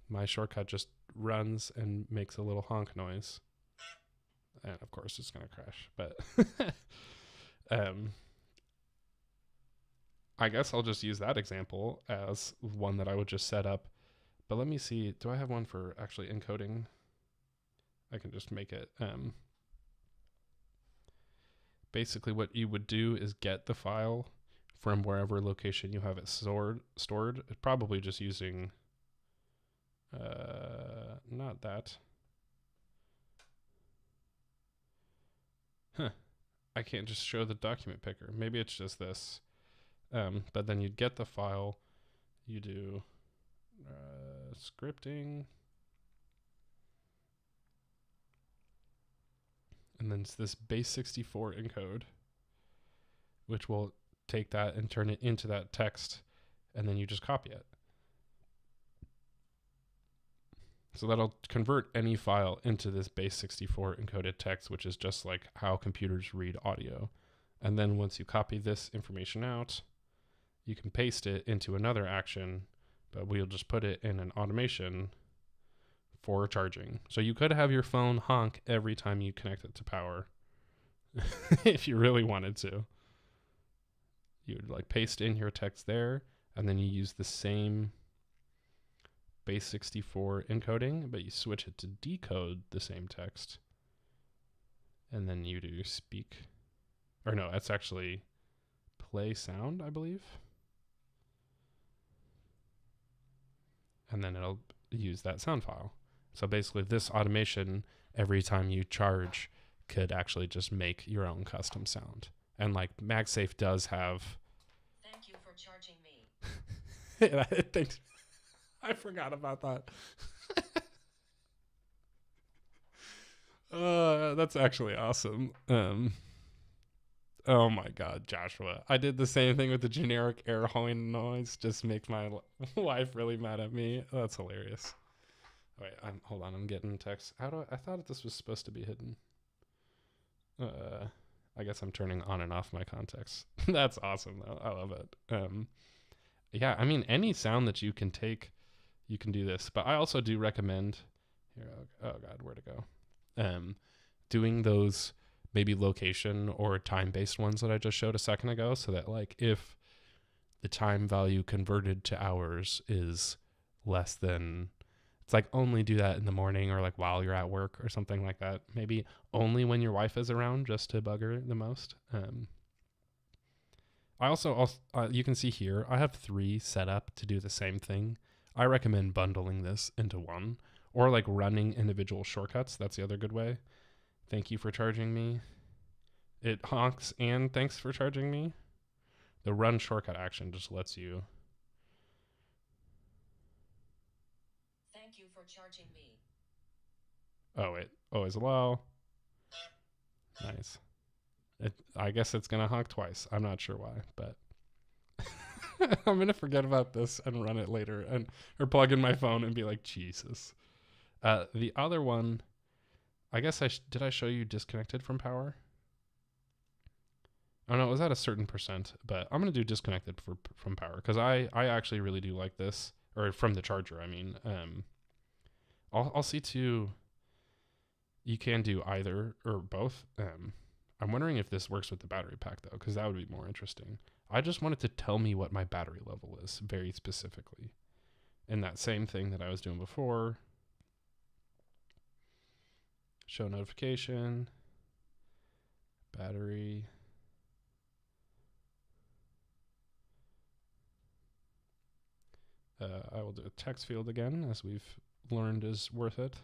My shortcut just runs and makes a little honk noise. And of course it's going to crash, but I guess I'll just use that example as one that I would just set up. But let me see, do I have one for actually encoding? I can just make it. Basically what you would do is get the file from wherever location you have it stored, probably just using, not that. I can't just show the document picker. Maybe it's just this. But then you'd get the file, you do scripting, and then it's this base64 encode, which will take that and turn it into that text, and then you just copy it. So that'll convert any file into this base64 encoded text, which is just like how computers read audio. And then once you copy this information out, you can paste it into another action, but we'll just put it in an automation for charging. So you could have your phone honk every time you connect it to power if you really wanted to. You would like paste in your text there, and then you use the same base64 encoding, but you switch it to decode the same text. And then you do speak, or no, that's actually play sound, I believe. And then it'll use that sound file. So basically this automation, every time you charge, could actually just make your own custom sound. And like MagSafe does have. Thank you for charging me. Thanks. I forgot about that. That's actually awesome. Oh my God, Joshua. I did the same thing with the generic air horn noise. Just makes my wife really mad at me. That's hilarious. Wait, hold on. I'm getting text. I thought this was supposed to be hidden. I guess I'm turning on and off my context. That's awesome though. I love it. Yeah, I mean, any sound that you can take, you can do this. But I also do recommend here. Oh God, where to go? Doing those maybe location or time-based ones that I just showed a second ago, so that like if the time value converted to hours is less than, it's like only do that in the morning or like while you're at work or something like that. Maybe only when your wife is around, just to bug her the most. I also you can see here, I have 3 set up to do the same thing. I recommend bundling this into one, or like running individual shortcuts. That's the other good way. Thank you for charging me. It honks and thanks for charging me. The run shortcut action just lets you. Thank you for charging me. Oh, wait. Always allow. Nice. I guess it's going to honk twice. I'm not sure why, but I'm going to forget about this and run it later, or plug in my phone and be like, Jesus. The other one, I guess did I show you disconnected from power? Oh no, it was at a certain percent, but I'm going to do disconnected from power because I actually really do like this, or from the charger, I mean. I'll see too, you can do either or both. I'm wondering if this works with the battery pack though, because that would be more interesting. I just wanted to tell me what my battery level is very specifically. And that same thing that I was doing before. Show notification, battery. I will do a text field again, as we've learned is worth it.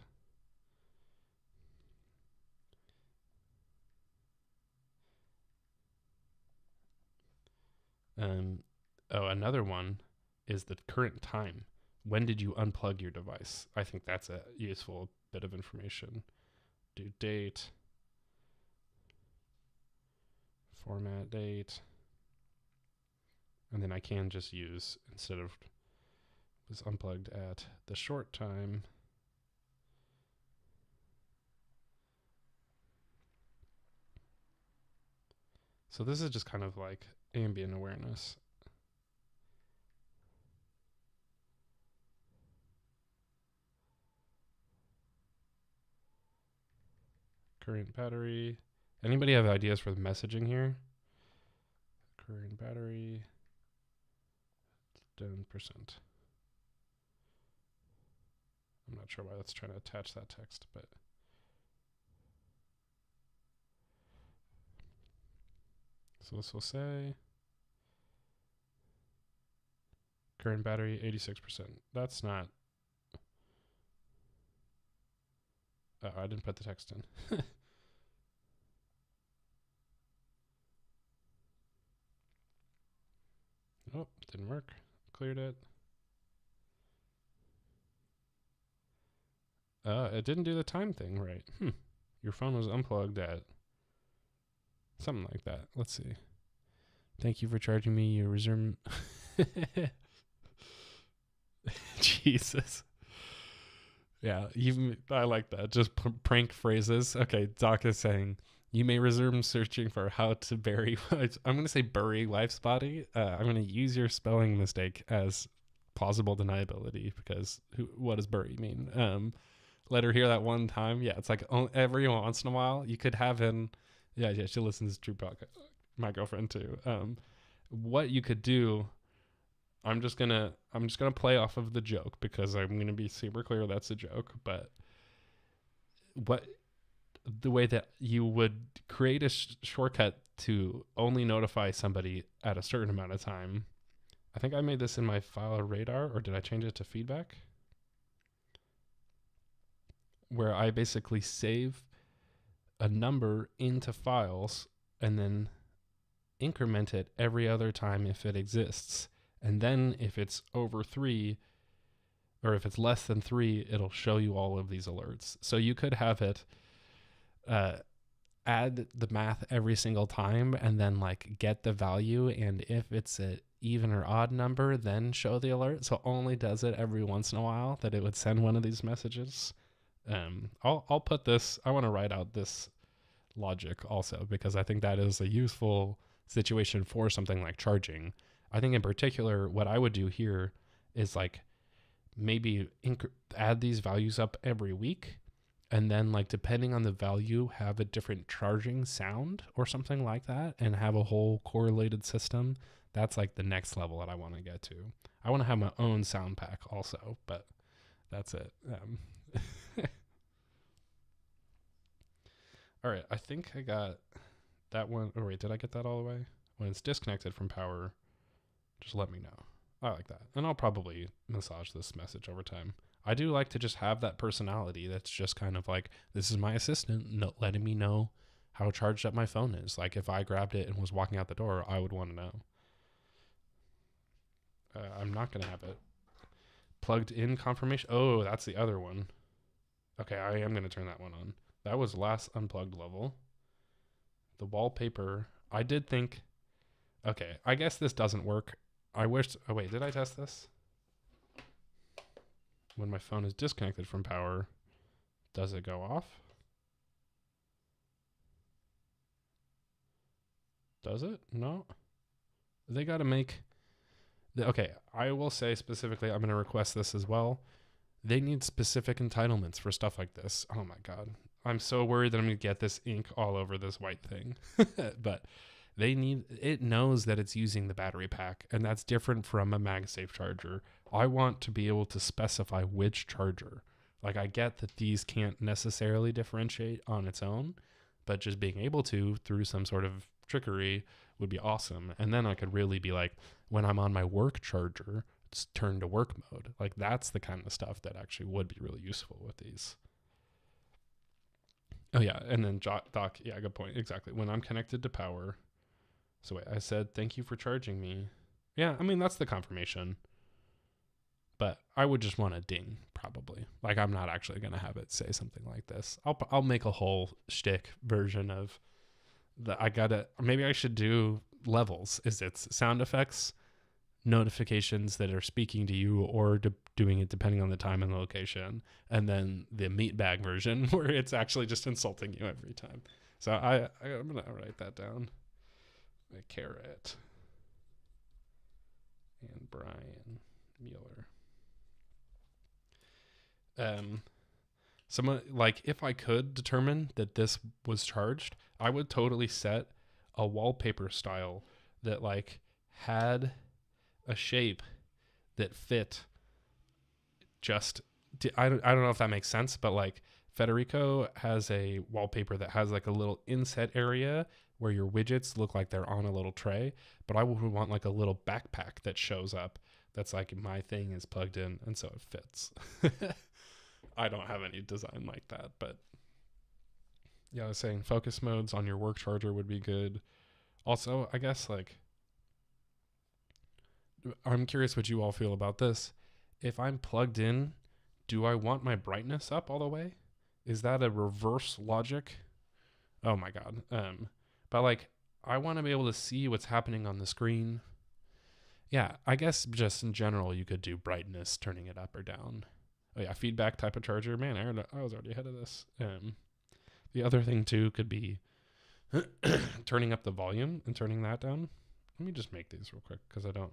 Another one is the current time. When did you unplug your device? I think that's a useful bit of information. Due date, format date, and then I can just use, instead of was unplugged at the short time, so this is just kind of like ambient awareness. Current battery. Anybody have ideas for the messaging here? Current battery, 10%. I'm not sure why that's trying to attach that text, but so this will say current battery 86%. That's not. Oh, I didn't put the text in. Oh, didn't work. Cleared it. It didn't do the time thing right. Your phone was unplugged at something like that. Let's see. Thank you for charging me. You resume. Jesus. Yeah, I like that. Just prank phrases. Okay, Doc is saying, you may resume searching for how to bury. I'm going to say bury wife's body. I'm going to use your spelling mistake as plausible deniability, because what does bury mean? Let her hear that one time. Yeah, it's like every once in a while you could have in. Yeah, she listens to True Podcast. My girlfriend too. What you could do. I'm just gonna play off of the joke, because I'm gonna be super clear that's a joke. But the way that you would create a shortcut to only notify somebody at a certain amount of time. I think I made this in my file radar, or did I change it to feedback? Where I basically save a number into files and then increment it every other time if it exists. And then if it's over 3, or if it's less than 3, it'll show you all of these alerts. So you could have it add the math every single time and then like get the value. And if it's an even or odd number, then show the alert. So only does it every once in a while that it would send one of these messages. I'll put this, I want to write out this logic also, because I think that is a useful situation for something like charging. I think in particular, what I would do here is like maybe add these values up every week, and then like depending on the value, have a different charging sound or something like that, and have a whole correlated system. That's like the next level that I want to get to. I want to have my own sound pack also, but that's it. All right, I think I got that one. Oh wait, did I get that all the way? When it's disconnected from power, just let me know. I like that. And I'll probably massage this message over time. I do like to just have that personality that's just kind of like, this is my assistant letting me know how charged up my phone is. Like if I grabbed it and was walking out the door, I would want to know. I'm not going to have it. Plugged in confirmation. Oh, that's the other one. Okay, I am going to turn that one on. That was last unplugged level. The wallpaper. I did think, okay, I guess this doesn't work. I wish, oh wait, did I test this? When my phone is disconnected from power, does it go off? Does it? No. They got to make, okay, I will say specifically, I'm going to request this as well. They need specific entitlements for stuff like this. Oh my God. I'm so worried that I'm going to get this ink all over this white thing. But they need, it knows that it's using the battery pack, and that's different from a MagSafe charger. I want to be able to specify which charger. Like I get that these can't necessarily differentiate on its own, but just being able to through some sort of trickery would be awesome. And then I could really be like, when I'm on my work charger, turn to work mode. Like that's the kind of stuff that actually would be really useful with these. Oh yeah, and then dock, yeah, good point. Exactly. When I'm connected to power. So wait, I said, thank you for charging me. Yeah, I mean, that's the confirmation. But I would just want a ding, probably. Like, I'm not actually going to have it say something like this. I'll make a whole shtick version of maybe I should do levels. Is it sound effects, notifications that are speaking to you, or doing it depending on the time and the location, and then the meatbag version where it's actually just insulting you every time. So I'm going to write that down. A Carrot and Brian Mueller. Someone, like, if I could determine that this was charged, I would totally set a wallpaper style that like had a shape that fit just I don't know if that makes sense, but like Federico has a wallpaper that has like a little inset area where your widgets look like they're on a little tray, but I would want like a little backpack that shows up that's like my thing is plugged in, and so it fits. I don't have any design like that, but yeah, I was saying focus modes on your work charger would be good. Also, I guess like I'm curious what you all feel about this. If I'm plugged in, do I want my brightness up all the way? Is that a reverse logic? Oh my God. But like, I want to be able to see what's happening on the screen. Yeah, I guess just in general, you could do brightness, turning it up or down. Oh yeah, feedback type of charger. Man, I was already ahead of this. The other thing too could be turning up the volume and turning that down. Let me just make these real quick because I don't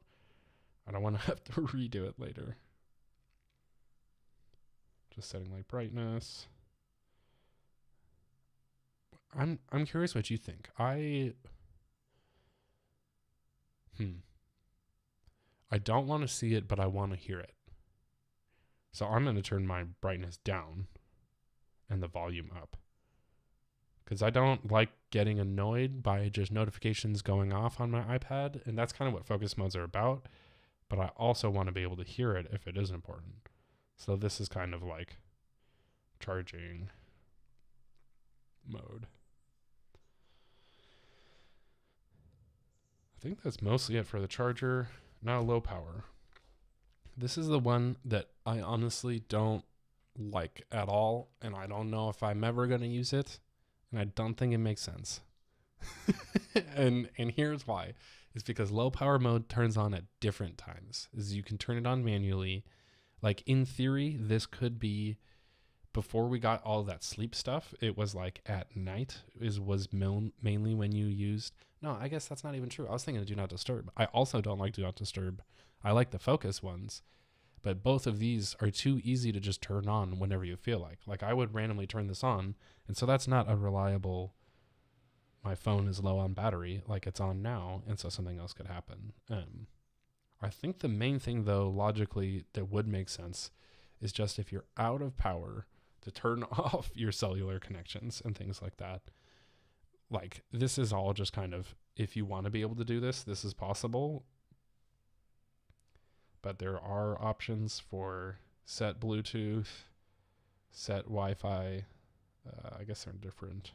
want to have to redo it later. Just setting like brightness. I'm curious what you think. I don't want to see it, but I want to hear it. So I'm going to turn my brightness down and the volume up. Because I don't like getting annoyed by just notifications going off on my iPad. And that's kind of what focus modes are about. But I also want to be able to hear it if it is important. So this is kind of like charging mode. I think that's mostly it for the charger. Now low power. This is the one that I honestly don't like at all, and I don't know if I'm ever going to use it, and I don't think it makes sense. and here's why. It's because low power mode turns on at different times. Is you can turn it on manually. Like in theory, this could be before we got all that sleep stuff. It was like at night was mainly when you used. No, I guess that's not even true. I was thinking of do not disturb. I also don't like do not disturb. I like the focus ones, but both of these are too easy to just turn on whenever you feel like. Like I would randomly turn this on, and so that's not a reliable. My phone is low on battery, like it's on now, and so something else could happen. I think the main thing, though, logically, that would make sense is just if you're out of power to turn off your cellular connections and things like that. Like, this is all just kind of, if you want to be able to do this, this is possible. But there are options for set Bluetooth, set Wi-Fi. I guess they're different.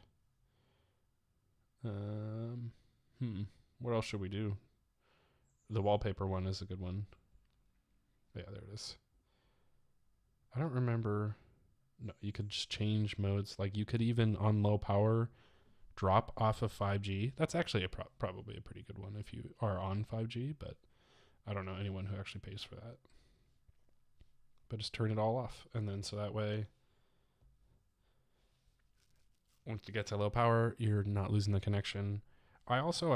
What else should we do? The wallpaper one is a good one. Yeah, there it is. I don't remember. No, you could just change modes. Like you could even on low power drop off of 5G. That's actually probably a pretty good one if you are on 5G, but I don't know anyone who actually pays for that. But just turn it all off. And then so that way, once you get to low power, you're not losing the connection. I also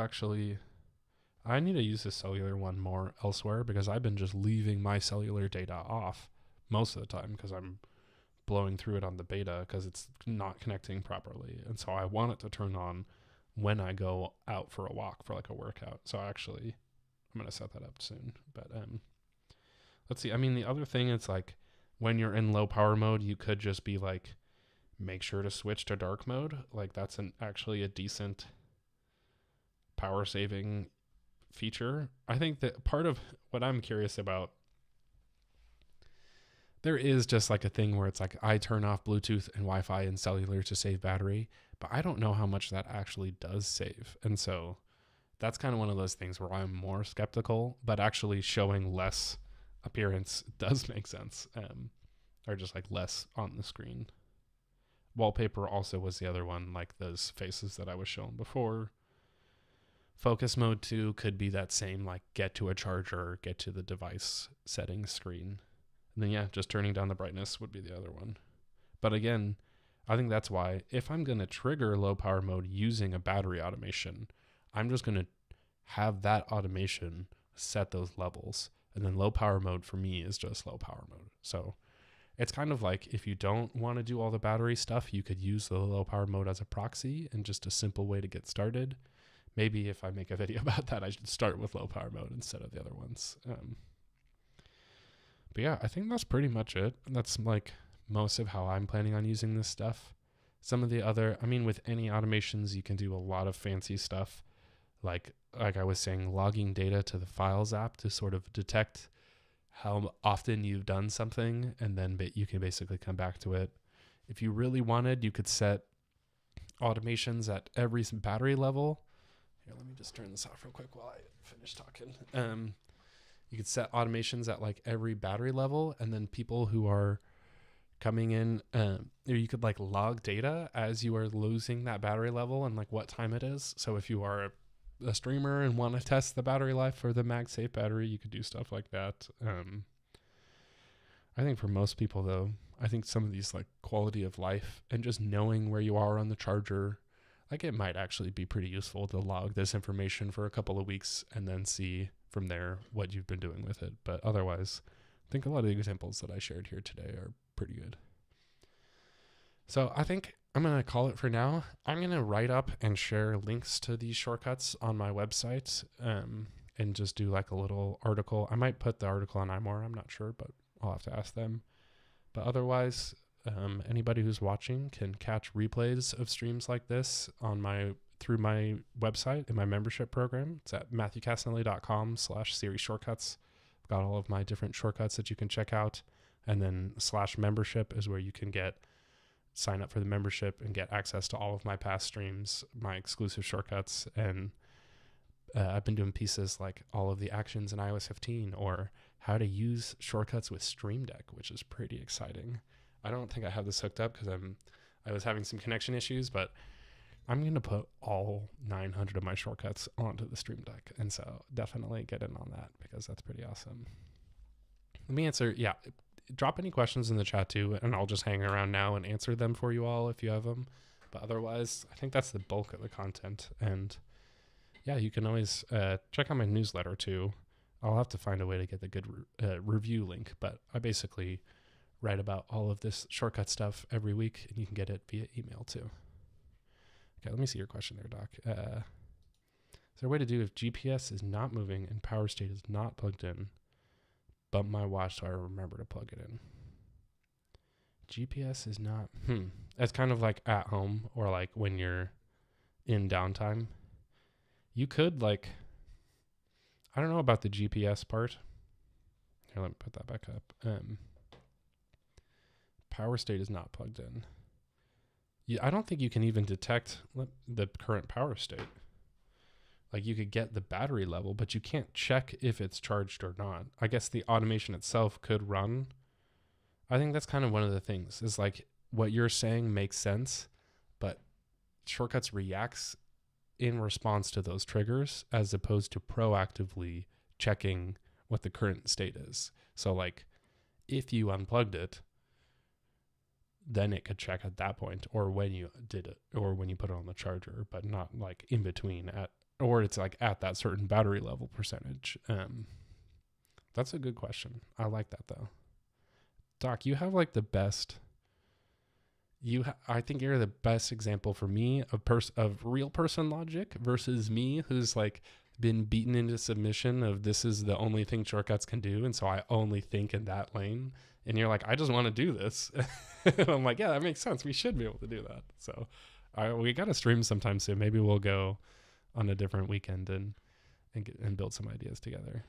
I need to use the cellular one more elsewhere because I've been just leaving my cellular data off most of the time because I'm blowing through it on the beta because it's not connecting properly. And so I want it to turn on when I go out for a walk for like a workout. So actually, I'm going to set that up soon. But let's see. I mean, the other thing is like when you're in low power mode, you could just be like, make sure to switch to dark mode. Like that's actually a decent power saving feature. I think that part of what I'm curious about there is just like a thing where it's like I turn off Bluetooth and Wi-Fi and cellular to save battery, but I don't know how much that actually does save. And so that's kind of one of those things where I'm more skeptical, but actually showing less appearance does make sense, or just like less on the screen. Wallpaper also was the other one, like those faces that I was showing before. Focus mode 2 could be that same, like get to a charger, get to the device settings screen. And then yeah, just turning down the brightness would be the other one. But again, I think that's why if I'm going to trigger low power mode using a battery automation, I'm just going to have that automation set those levels. And then low power mode for me is just low power mode. So it's kind of like if you don't want to do all the battery stuff, you could use the low power mode as a proxy and just a simple way to get started. Maybe if I make a video about that, I should start with low power mode instead of the other ones. But yeah, I think that's pretty much it. That's like most of how I'm planning on using this stuff. Some of the other, I mean, with any automations, you can do a lot of fancy stuff. Like I was saying, logging data to the Files app to sort of detect how often you've done something, and then you can basically come back to it. If you really wanted, you could set automations at every battery level. Here, let me just turn this off real quick while I finish talking. You could set automations at like every battery level, and then people who are coming in, or you could like log data as you are losing that battery level and like what time it is. So if you are a streamer and want to test the battery life for the MagSafe battery, you could do stuff like that. I think for most people though, I think some of these like quality of life and just knowing where you are on the charger, like it might actually be pretty useful to log this information for a couple of weeks and then see from there what you've been doing with it. But otherwise, I think a lot of the examples that I shared here today are pretty good. So I think I'm going to call it for now. I'm going to write up and share links to these shortcuts on my website, and just do like a little article. I might put the article on iMore. I'm not sure, but I'll have to ask them. But otherwise, anybody who's watching can catch replays of streams like this on through my website in my membership program. It's at matthewcassinelli.com/series shortcuts. I've got all of my different shortcuts that you can check out. And then /membership is where you can sign up for the membership and get access to all of my past streams, my exclusive shortcuts. And I've been doing pieces like all of the actions in iOS 15 or how to use shortcuts with Stream Deck, which is pretty exciting. I don't think I have this hooked up because I was having some connection issues, but I'm going to put all 900 of my shortcuts onto the Stream Deck. And so definitely get in on that because that's pretty awesome. Let me answer. Yeah. Drop any questions in the chat too, and I'll just hang around now and answer them for you all if you have them. But otherwise, I think that's the bulk of the content. And yeah, you can always check out my newsletter too. I'll have to find a way to get the good review link, but I basically write about all of this shortcut stuff every week, and you can get it via email too. Okay, let me see your question there, Doc. Is there a way to do if GPS is not moving and power state is not plugged in, but my watch so I remember to plug it in? GPS is not, It's kind of like at home or like when you're in downtime. You could like, I don't know about the GPS part. Here, let me put that back up. Power state is not plugged in. I don't think you can even detect the current power state. Like you could get the battery level, but you can't check if it's charged or not. I guess the automation itself could run. I think that's kind of one of the things is like what you're saying makes sense, but Shortcuts reacts in response to those triggers as opposed to proactively checking what the current state is. So like if you unplugged it, then it could check at that point or when you did it or when you put it on the charger, but not like in between or it's like at that certain battery level percentage. That's a good question. I like that though. Doc, you have like the best, I think you're the best example for me of real person logic versus me who's like been beaten into submission of this is the only thing shortcuts can do. And so I only think in that lane. And you're like, I just want to do this. And I'm like, yeah, that makes sense. We should be able to do that. So we got to stream sometime soon. Maybe we'll go on a different weekend and build some ideas together.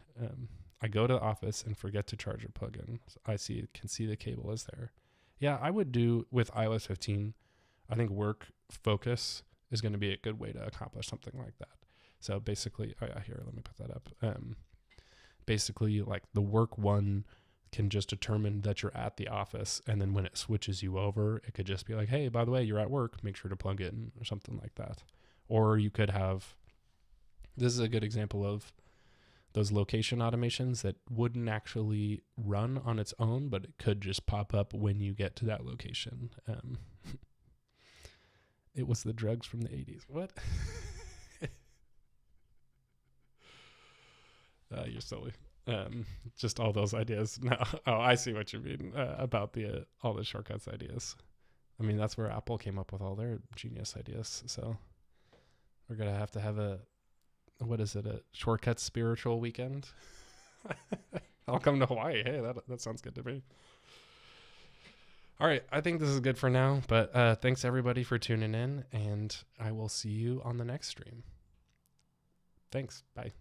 I go to the office and forget to charge a plug-in. So I can see the cable is there. Yeah, I would do with iOS 15. I think work focus is going to be a good way to accomplish something like that. So basically, here, let me put that up. Basically, like the work one can just determine that you're at the office, and then when it switches you over, it could just be like, hey, by the way, you're at work, make sure to plug in, or something like that. Or you could have, this is a good example of those location automations that wouldn't actually run on its own, but it could just pop up when you get to that location. It was the drugs from the 80s. What? You're silly. Just all those ideas. No. Oh, I see what you mean about all the shortcuts ideas. I mean, that's where Apple came up with all their genius ideas. So we're going to have a shortcut spiritual weekend? I'll come to Hawaii. Hey, that sounds good to me. All right. I think this is good for now, but thanks everybody for tuning in, and I will see you on the next stream. Thanks. Bye.